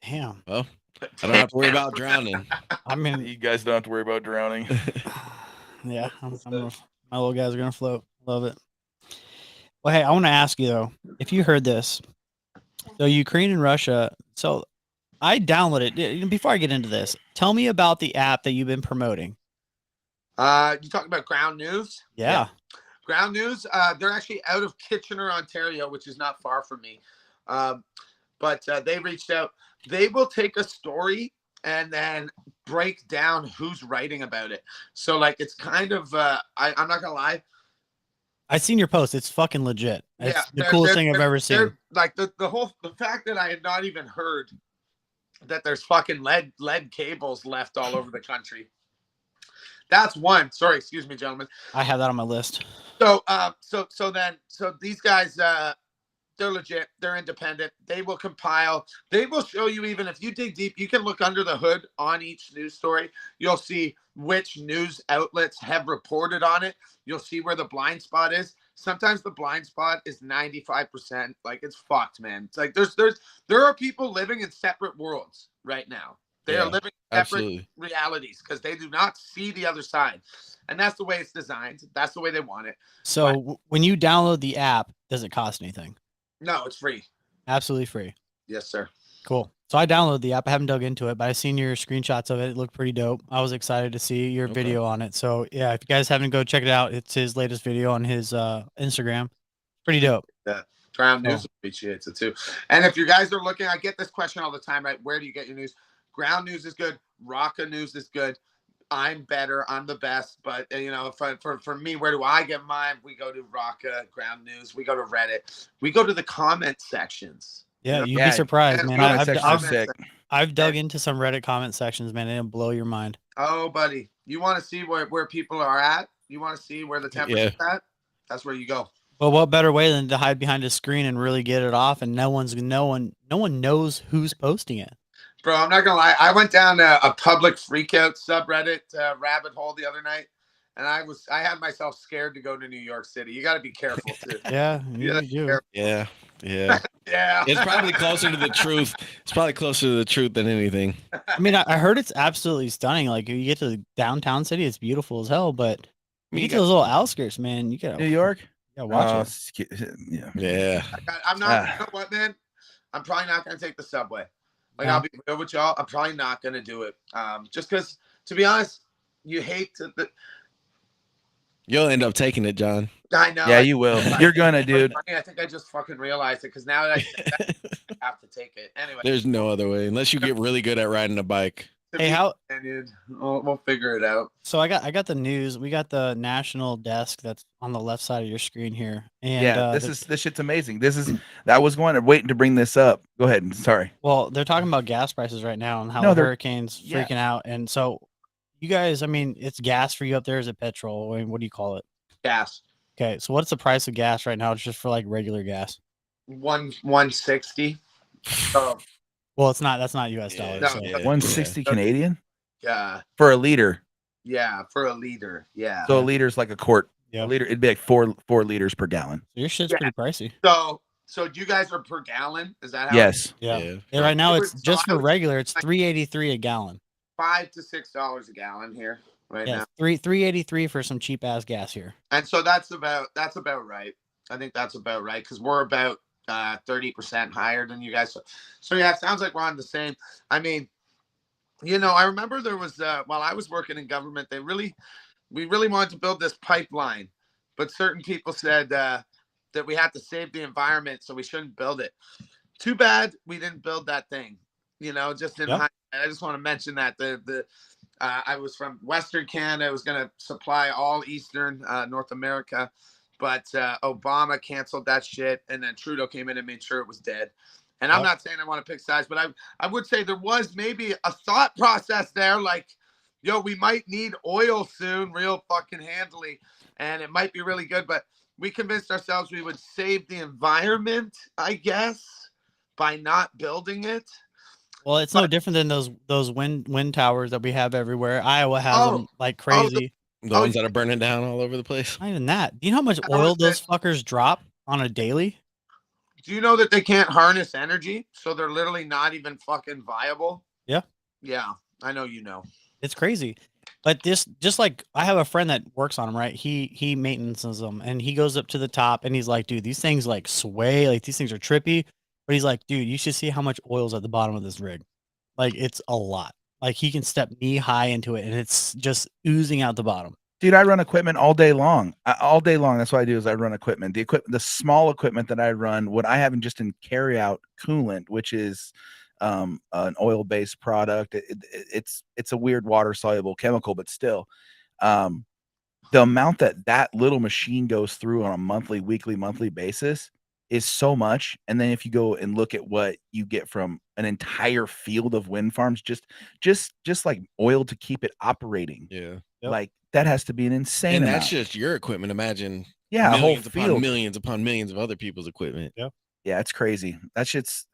Damn.
Well, I don't have to worry about drowning.
I mean,
You guys don't have to worry about drowning.
yeah, my little guys are gonna float. Love it. Well, hey, I want to ask you though, if you heard this. So Ukraine and Russia. So I downloaded it. Before I get into this, tell me about the app that you've been promoting.
You talking about Ground News?
Yeah.
Ground News. They're actually out of Kitchener, Ontario, which is not far from me. But they reached out. They will take a story and then break down who's writing about it. So like it's kind of I'm not gonna lie.
I seen your post. It's fucking legit. It's
Yeah,
the coolest thing I've ever seen.
Like the fact that I had not even heard that there's fucking lead cables left all over the country. That's one. Sorry, excuse me, gentlemen.
I have that on my list.
So so these guys they're legit, they're independent, they will compile, they will show you. Even if you dig deep, you can look under the hood on each news story. You'll see which news outlets have reported on it. You'll see where the blind spot is. Sometimes the blind spot is 95%. Like it's fucked, man. It's like there are people living in separate worlds right now. They are
Yeah,
living separate
absolutely.
realities because they do not see the other side. And that's the way it's designed. That's the way they want it.
So when you download the app, does it cost anything?
No, it's free.
Absolutely free.
Yes, sir.
Cool. So I downloaded the app. I haven't dug into it, but I seen your screenshots of it. It looked pretty dope. I was excited to see your
Okay.
video on it. So yeah, if you guys haven't, go check it out. It's his latest video on his Instagram. Pretty dope.
Ground News appreciates it too. And if you guys are looking, I get this question all the time, right? Where do you get your news? Ground News is good. Rocka News is good. I'm better. I'm the best. But you know, for me, where do I get mine? We go to Rocka, Ground News. We go to Reddit. We go to the comment sections.
Yeah, you'd
Yeah,
be surprised,
and
man.
comment
I've,
sections
I've,
are sick.
I've dug into some Reddit comment sections, man. It'll blow your mind.
Oh, buddy, you want to see where people are at? You want to see where the temperature's at? That's where you go.
Well, what better way than to hide behind a screen and really get it off, and no one knows who's posting it.
Bro, I'm not gonna lie. I went down a public freakout subreddit rabbit hole the other night, and I had myself scared to go to New York City. You got to be careful too.
Yeah,
Yeah,
you do.
Yeah.
Yeah.
It's probably closer to the truth. It's probably closer to the truth than anything.
I mean, I heard it's absolutely stunning. Like you get to the downtown city, it's beautiful as hell. But you get to those little outskirts, man. You gotta
New York?
watch it.
Yeah.
Yeah.
I'm not. You know what, man? I'm probably not gonna take the subway. Like
Yeah.
I'll be real with y'all. I'm probably not gonna do it. Just because, to be honest, you hate to.
You'll end up taking it, John.
I know.
Yeah, you will. You're gonna, dude.
I think I just fucking realized it because now that I have to take it anyway.
There's no other way unless you get really good at riding a bike.
Hey, how?
We'll figure it out.
So I got the news. We got the national desk that's on the left side of your screen here, and
Yeah, this shit's amazing. I was waiting to bring this up. Go ahead. Sorry.
well, they're talking about gas prices right now and how
No,
the
they're-
hurricanes
yeah.
freaking out, and so you guys, I mean, it's gas for you up there. Is it petrol? I mean, what do you call it?
Gas.
Okay, so what's the price of gas right now? It's just for like regular gas.
160. So
Well, it's not. That's not U.S.
Yeah,
dollars.
no,
So.
yeah.
160 Canadian
yeah,
for a liter.
yeah, for a liter. Yeah.
So a liter is like a quart.
Yeah.
A liter, it'd be like four liters per gallon.
So your shit's
Yeah.
pretty pricey.
So you guys are per gallon? Is that how?
Yes.
Yeah.
Yeah.
Yeah, right now it's
So
just
I
for
would-
regular. It's $3.83 a gallon.
$5 to $6 a gallon here right
Yeah,
now.
$3.83 for some cheap ass gas here.
And so that's about right. I think that's about right because we're about 30% higher than you guys. So yeah, it sounds like we're on the same. I mean, I remember there was while I was working in government, we really wanted to build this pipeline, but certain people said that we had to save the environment, so we shouldn't build it. Too bad we didn't build that thing. Just in hindsight, I just want to mention that I was from Western Canada. I was going to supply all Eastern North America, but Obama canceled that shit, and then Trudeau came in and made sure it was dead. And I'm not saying I want to pick sides, but I would say there was maybe a thought process there, like, we might need oil soon, real fucking handily, and it might be really good, but we convinced ourselves we would save the environment, I guess, by not building it.
Well, it's no different than those wind towers that we have everywhere. Iowa has them like crazy.
The ones that are burning down all over the place.
Not even that. Do you know how much oil those fuckers drop on a daily?
Do you know that they can't harness energy? So they're literally not even fucking viable.
Yeah.
Yeah, I know you know.
It's crazy. But just like I have a friend that works on them, right? He maintenances them and he goes up to the top and he's like, dude, these things like sway, like these things are trippy. But he's like, dude, you should see how much oil's at the bottom of this rig. Like it's a lot. Like he can step knee high into it and it's just oozing out the bottom.
Dude, I run equipment all day long. All day long. That's what I do is I run equipment. The small equipment that I run, what I have just in carry out coolant, which is an oil-based product. It's a weird water soluble chemical, but still, the amount that little machine goes through on a monthly basis is so much. And then if you go and look at what you get from an entire field of wind farms, just like oil to keep it operating.
Yeah.
Like that has to be an insane
And
amount.
that's just your equipment. Imagine
a whole
millions upon
field.
millions upon millions of other people's equipment.
Yeah.
Yeah, it's crazy. That shit's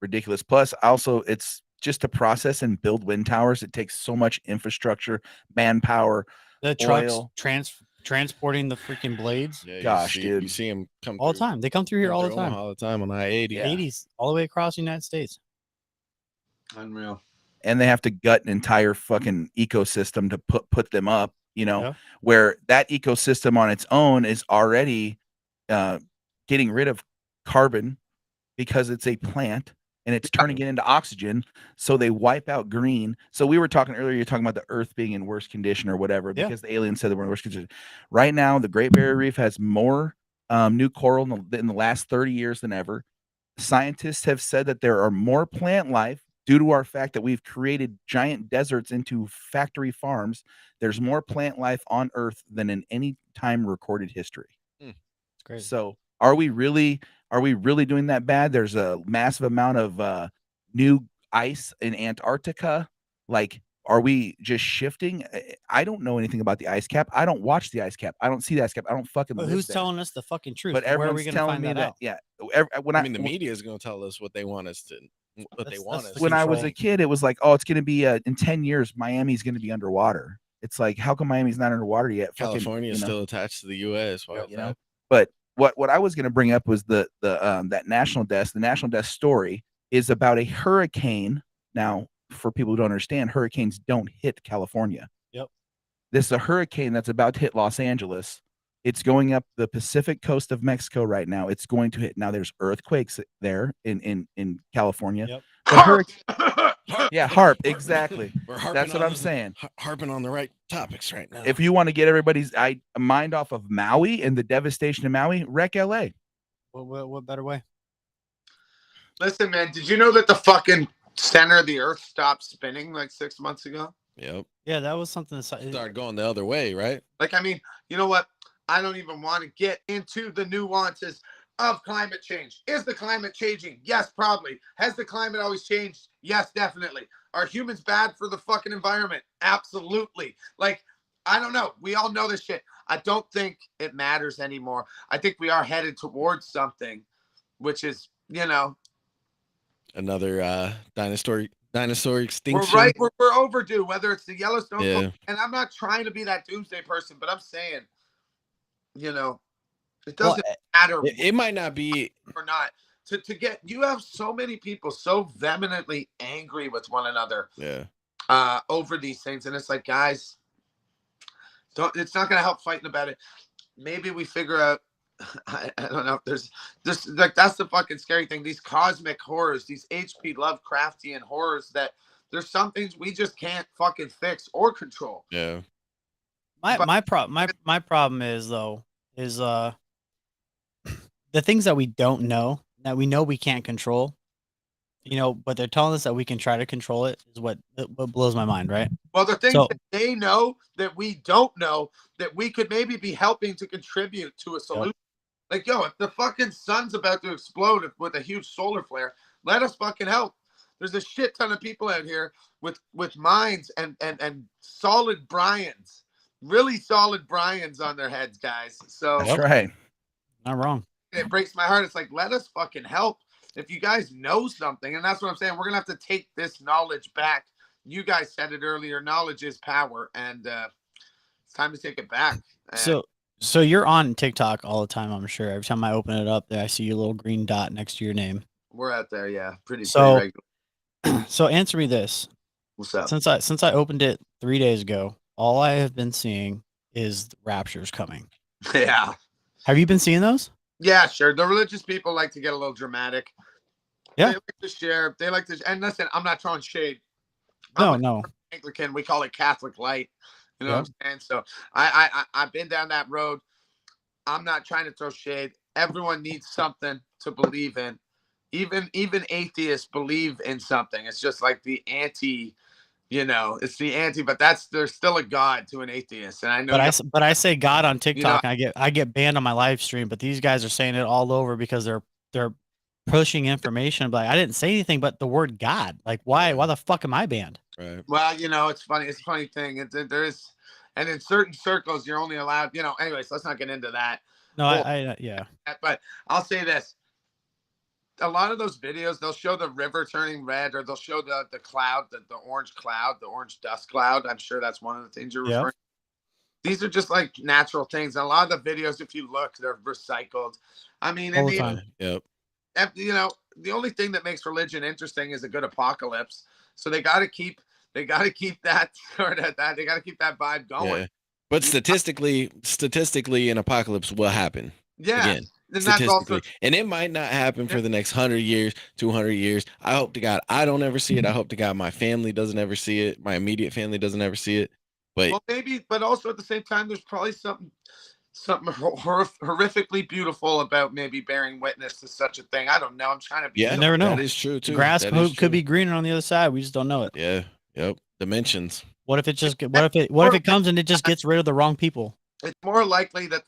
ridiculous. Plus, also, it's just to process and build wind towers. It takes so much infrastructure, manpower,
The trucks
oil.
transporting the freaking blades
Yeah,
Gosh,
dude, you
dude.
see them come
all the time. They come through here all the time.
All the time on I-80.
Yeah.
80s all the way across the United States.
Unreal.
And they have to gut an entire fucking ecosystem to put them up,
Yeah.
where that ecosystem on its own is already getting rid of carbon because it's a plant and it's turning it into oxygen. So they wipe out green. So we were talking earlier, you're talking about the earth being in worse condition or whatever, because the aliens said they were in worse condition. Right now, the Great Barrier Reef has more new coral in the last 30 years than ever. Scientists have said that there are more plant life due to our fact that we've created giant deserts into factory farms. There's more plant life on Earth than in any time recorded history.
It's crazy.
So are we really doing that bad? There's a massive amount of new ice in Antarctica. Like, are we just shifting? I don't know anything about the ice cap. I don't watch the ice cap. I don't see the ice cap. I don't fucking
But
live
who's
there.
telling us the fucking truth?
But
Where are
everyone's
we going to
telling
find
me
that
that
out?
yeah.
I mean, the media is going to tell us what they want us to.
That's the
When I was
control.
a kid, it was like, oh, it's going to be in 10 years, Miami's going to be underwater. It's like, how come Miami's not underwater yet?
California is
you know?
still attached to the U.S. Why is
You know?
that?
But what I was going to bring up was the that national desk. The national desk story is about a hurricane. Now, for people who don't understand, hurricanes don't hit California.
Yep.
This is a hurricane that's about to hit Los Angeles. It's going up the Pacific coast of Mexico right now. It's going to hit. Now there's earthquakes there in California.
Yep.
But harp, exactly. That's what I'm saying.
Harping on the right topics right now.
If you want to get everybody's mind off of Maui and the devastation of Maui, wreck LA.
What better way?
Listen, man, did you know that the fucking center of the earth stopped spinning like 6 months ago.
Yep.
Yeah, that was something.
Started going the other way, right?
Like, I mean, you know what? I don't even want to get into the nuances of climate change. Is the climate changing? Yes, probably. Has the climate always changed? Yes, definitely. Are humans bad for the fucking environment? Absolutely. Like, I don't know. We all know this shit. I don't think it matters anymore. I think we are headed towards something, which is,
another dinosaur
we're
extinction.
right. We're overdue, whether it's the Yellowstone.
Yeah.
And I'm not trying to be that doomsday person, but I'm saying, it doesn't matter.
It might not be
or not. To get, you have so many people so vehemently angry with one another.
Yeah.
Over these things, and it's like, guys, it's not going to help fighting about it. Maybe we figure out. I don't know if there's this, like, that's the fucking scary thing. These cosmic horrors, these H.P. Lovecraftian horrors, that there's some things we just can't fucking fix or control.
Yeah.
My problem is the things that we don't know, that we know we can't control, but they're telling us that we can try to control it, is what blows my mind, right?
Well, the things that they know that we don't know, that we could maybe be helping to contribute to a solution. Yep. Like, if the fucking sun's about to explode with a huge solar flare, let us fucking help. There's a shit ton of people out here with minds and solid Bryans, really solid Bryans on their heads, guys. So
that's right.
Not wrong.
It breaks my heart. It's like, let us fucking help. If you guys know something, and that's what I'm saying, we're gonna have to take this knowledge back. You guys said it earlier, knowledge is power, and it's time to take it back. And
so you're on TikTok all the time, I'm sure. Every time I open it up, I see your little green dot next to your name.
We're out there, yeah, pretty
regular.
So
answer me this.
What's up?
Since I opened it 3 days ago, all I have been seeing is Rapture's coming.
Yeah.
Have you been seeing those?
Yeah, sure. The religious people like to get a little dramatic.
Yeah.
They like to share. They like to, and listen, I'm not throwing shade.
No.
Anglican, we call it Catholic light. You know what I'm saying? So I've been down that road. I'm not trying to throw shade. Everyone needs something to believe in. Even atheists believe in something. It's just like the anti, it's the anti, but there's still a God to an atheist. And I know
but I say God on TikTok, and I get banned on my live stream, but these guys are saying it all over because they're pushing information. But I didn't say anything but the word God. Like, why the fuck am I banned?
Right.
Well, it's funny. It's a funny thing. There is, and in certain circles, you're only allowed, anyways, let's not get into that.
No,
yeah. But I'll say this. A lot of those videos, they'll show the river turning red, or they'll show the cloud, the orange cloud, the orange dust cloud. I'm sure that's one of the things you're referring to. These are just like natural things. And a lot of the videos, if you look, they're recycled. I mean,
all the time.
Yep.
The only thing that makes religion interesting is a good apocalypse. So they got to keep that sort of that. They got to keep that vibe going. Yeah.
But statistically, an apocalypse will happen.
Yeah.
Again,
and
statistically, and it might not happen for the next 100 years, 200 years. I hope to God I don't ever see it. I hope to God my family doesn't ever see it. My immediate family doesn't ever see it. But
maybe, but also at the same time, there's probably something horrifically beautiful about maybe bearing witness to such a thing. I don't know. I'm trying to be.
Yeah, you never know.
That is true too.
Grass could be greener on the other side. We just don't know it.
Yeah. Yep. Dimensions.
What if it comes and it just gets rid of the wrong people?
It's more likely that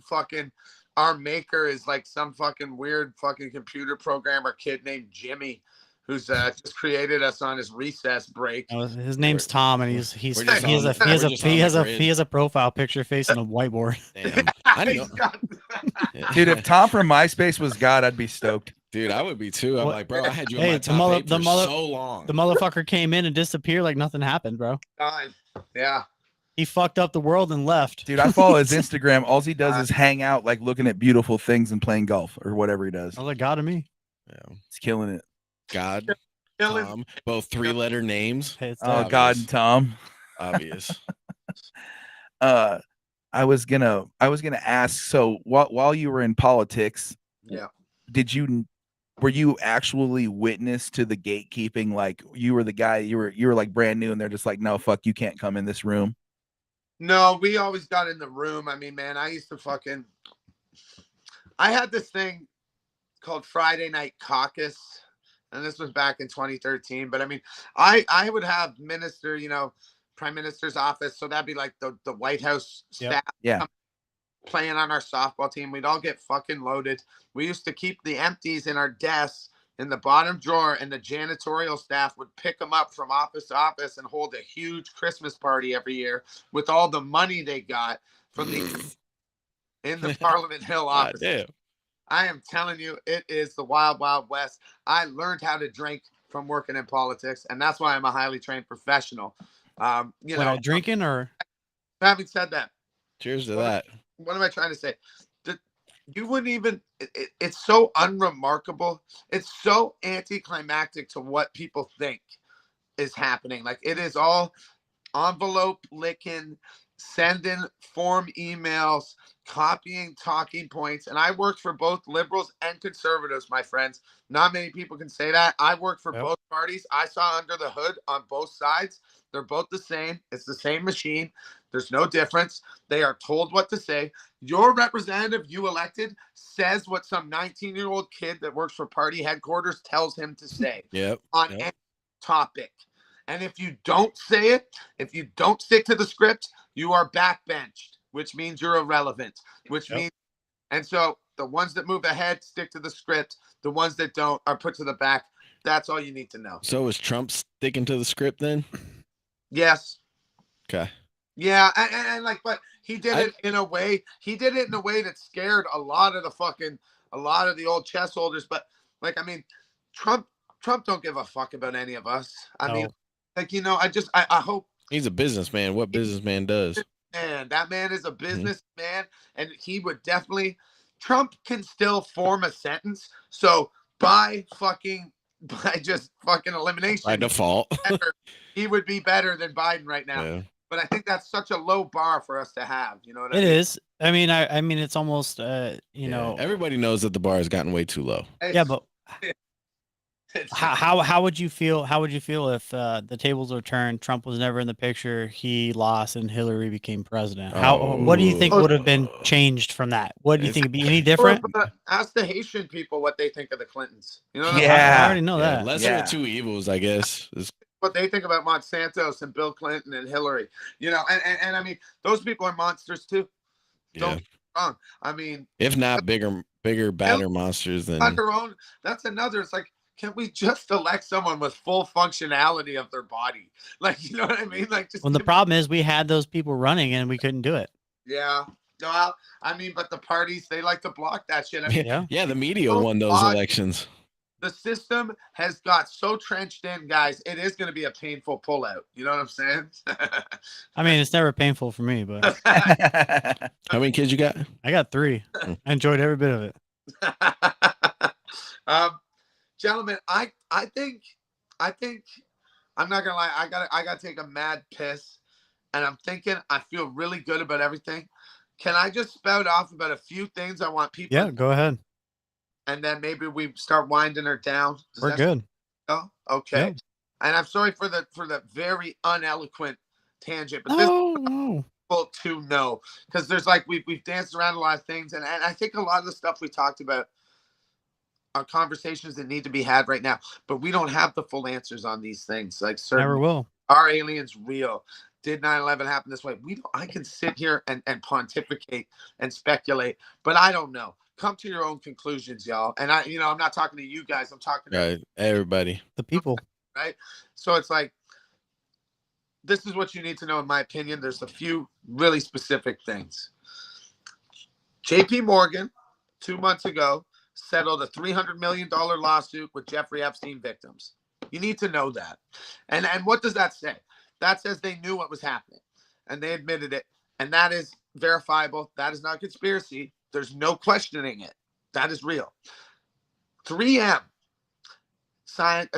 our maker is like some fucking weird fucking computer programmer kid named Jimmy, who's just created us on his recess break.
His name's Tom, and he has a profile picture facing a whiteboard.
Damn. I know.
Dude, if Tom from MySpace was God, I'd be stoked.
Dude, I would be too. I'm like, bro, I had you on my top for so long.
The motherfucker came in and disappeared like nothing happened, bro.
Yeah.
He fucked up the world and left.
Dude, I follow his Instagram. All he does is hang out, like looking at beautiful things and playing golf or whatever he does.
Oh, like God to me.
Yeah.
He's killing it.
God, Tom, both 3-letter names.
God and Tom.
Obvious.
I was gonna ask. So while you were in politics, were you actually witness to the gatekeeping? Like you were the guy, you were like brand new, and they're just like, no, fuck, you can't come in this room.
No, we always got in the room. I mean, man, I had this thing called Friday Night Caucus. and this was back in 2013. But I mean, I would have minister, prime minister's office. So that'd be like the White House staff.
Yeah.
Playing on our softball team. We'd all get fucking loaded. We used to keep the empties in our desks in the bottom drawer, and the janitorial staff would pick them up from office to office and hold a huge Christmas party every year with all the money they got from in the Parliament Hill office.
Damn.
I am telling you, it is the wild, wild west. I learned how to drink from working in politics, and that's why I'm a highly trained professional.
Drinking or
having said that,
cheers to that.
What am I trying to say? You wouldn't even, it's so unremarkable. It's so anticlimactic to what people think is happening. Like, it is all envelope licking, sending form emails, copying talking points. And I worked for both liberals and conservatives, my friends. Not many people can say that. I worked for both parties. I saw under the hood on both sides. They're both the same. It's the same machine. There's no difference. They are told what to say. Your representative you elected says what some 19-year-old kid that works for party headquarters tells him to say on any topic. And if you don't say it, if you don't stick to the script, you are backbenched, which means you're irrelevant, which means, and so the ones that move ahead stick to the script. The ones that don't are put to the back. That's all you need to know.
So is Trump sticking to the script then?
Yes.
Okay.
Yeah, and like, but he did it in a way. He did it in a way that scared a lot of the old chess holders. But like, I mean, Trump don't give a fuck about any of us. I mean, like, I hope
he's a businessman. What businessman does?
Man, that man is a businessman, and he would definitely. Trump can still form a sentence. So by just fucking elimination,
by default,
he would be better than Biden right now.
Yeah.
But I think that's such a low bar for us to have. You know what I mean?
It is. I mean, I mean, it's almost,
everybody knows that the bar has gotten way too low.
Yeah, but how would you feel? How would you feel if the tables were turned? Trump was never in the picture. He lost, and Hillary became president. What do you think would have been changed from that? What do you think would be any different?
Ask the Haitian people what they think of the Clintons. You know,
I already know that.
Lesser of two evils, I guess.
What they think about Monsantos and Bill Clinton and Hillary, and I mean, those people are monsters too. Don't get me wrong. I mean,
if not bigger, badder monsters than
on their own. That's another. It's like, can we just elect someone with full functionality of their body? Like, you know what I mean? Like, just
the problem is we had those people running and we couldn't do it.
Yeah. No, I mean, but the parties, they like to block that shit. I mean,
yeah, the media won those elections.
The system has got so trenched in, guys. It is going to be a painful pullout. You know what I'm saying?
I mean, it's never painful for me, but
how many kids you got?
I got 3. I enjoyed every bit of it.
Gentlemen, I think I'm not gonna lie. I gotta take a mad piss, and I'm thinking I feel really good about everything. Can I just spout off about a few things I want people?
Yeah, go ahead.
And then maybe we start winding her down.
We're good.
Oh, okay. Yeah. And I'm sorry for the very uneloquent tangent, but this is difficult to know because there's like we've danced around a lot of things, and I think a lot of the stuff we talked about are conversations that need to be had right now, but we don't have the full answers on these things. Like,
never will.
Are aliens real? Did 9/11 happen this way? I can sit here and pontificate and speculate, but I don't know. Come to your own conclusions, y'all. And I'm not talking to you guys. I'm talking to
everybody,
the people.
Right. So it's like, this is what you need to know, in my opinion. There's a few really specific things. JP Morgan, 2 months ago, settled a $300 million lawsuit with Jeffrey Epstein victims. You need to know that. And what does that say? That says they knew what was happening and they admitted it. And that is verifiable. That is not conspiracy. There's no questioning it. That is real. 3M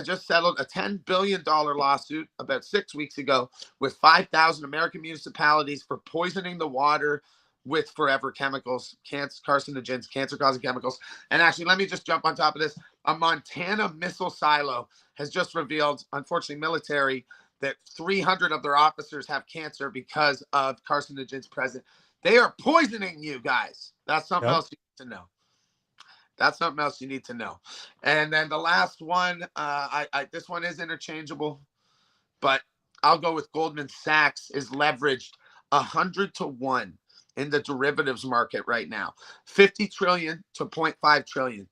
just settled a $10 billion lawsuit about 6 weeks ago with 5,000 American municipalities for poisoning the water with forever chemicals, carcinogens, cancer-causing chemicals. And actually, let me just jump on top of this. A Montana missile silo has just revealed, unfortunately, military, that 300 of their officers have cancer because of carcinogens present. They are poisoning you guys. That's something else you need to know. That's something else you need to know. And then the last one, this one is interchangeable, but I'll go with Goldman Sachs is leveraged 100 to 1 in the derivatives market right now, 50 trillion to 0.5 trillion.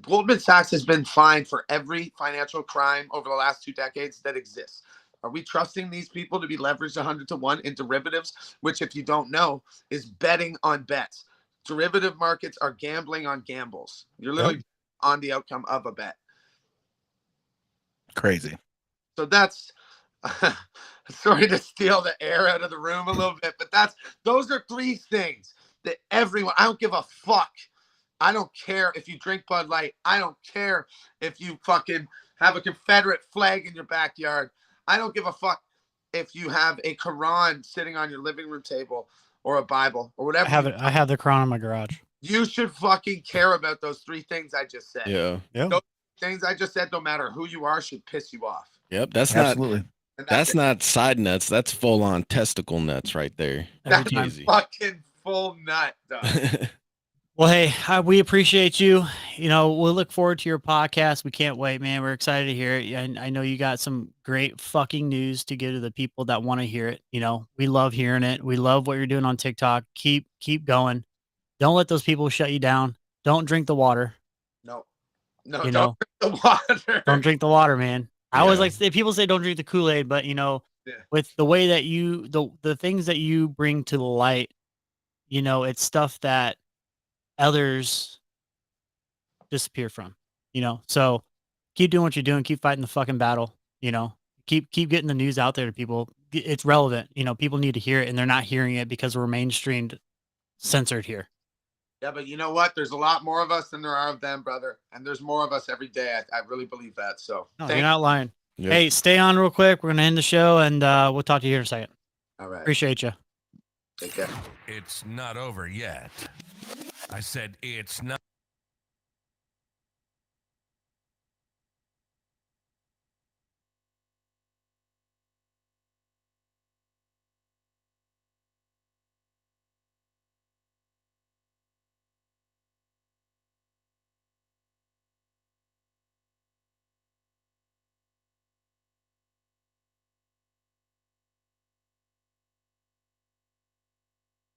Goldman Sachs has been fined for every financial crime over the last 2 decades that exists. Are we trusting these people to be leveraged 100 to 1 in derivatives, which, if you don't know, is betting on bets? Derivative markets are gambling on gambles. You're literally on the outcome of a bet.
Crazy.
So that's sorry to steal the air out of the room a little bit, but those are 3 things that everyone, I don't give a fuck. I don't care if you drink Bud Light. I don't care if you fucking have a Confederate flag in your backyard. I don't give a fuck if you have a Quran sitting on your living room table or a Bible or whatever.
I have the Quran in my garage.
You should fucking care about those 3 things I just said.
Yeah.
Those things I just said, no matter who you are, should piss you off.
Yep. That's
Absolutely.
That's not side nuts. That's full on testicle nuts right there.
That's
Easy.
fucking full nut, dog.
Well, hey, we appreciate you. You know, we'll look forward to your podcast. We can't wait, man. We're excited to hear it. And I know you got some great fucking news to give to the people that want to hear it. You know, we love hearing it. We love what you're doing on TikTok. Keep going. Don't let those people shut you down. Don't drink the water.
No,
You
don't
know,
drink the water.
don't drink the water, man. I always like to say, people say don't drink the Kool-Aid, but you know, with the way that the things that you bring to the light, you know, it's stuff that others disappear from, you know. So keep doing what you're doing, keep fighting the fucking battle, you know, keep getting the news out there to people. It's relevant, you know, people need to hear it, and they're not hearing it because we're mainstreamed, censored here.
Yeah, but you know what? There's a lot more of us than there are of them, brother. And there's more of us every day. I really believe that. So
No, you're not lying.
Yep.
Hey, stay on real quick. We're gonna end the show, and we'll talk to you here in a second.
All right.
Appreciate you.
Take care.
It's not over yet. I said it's not.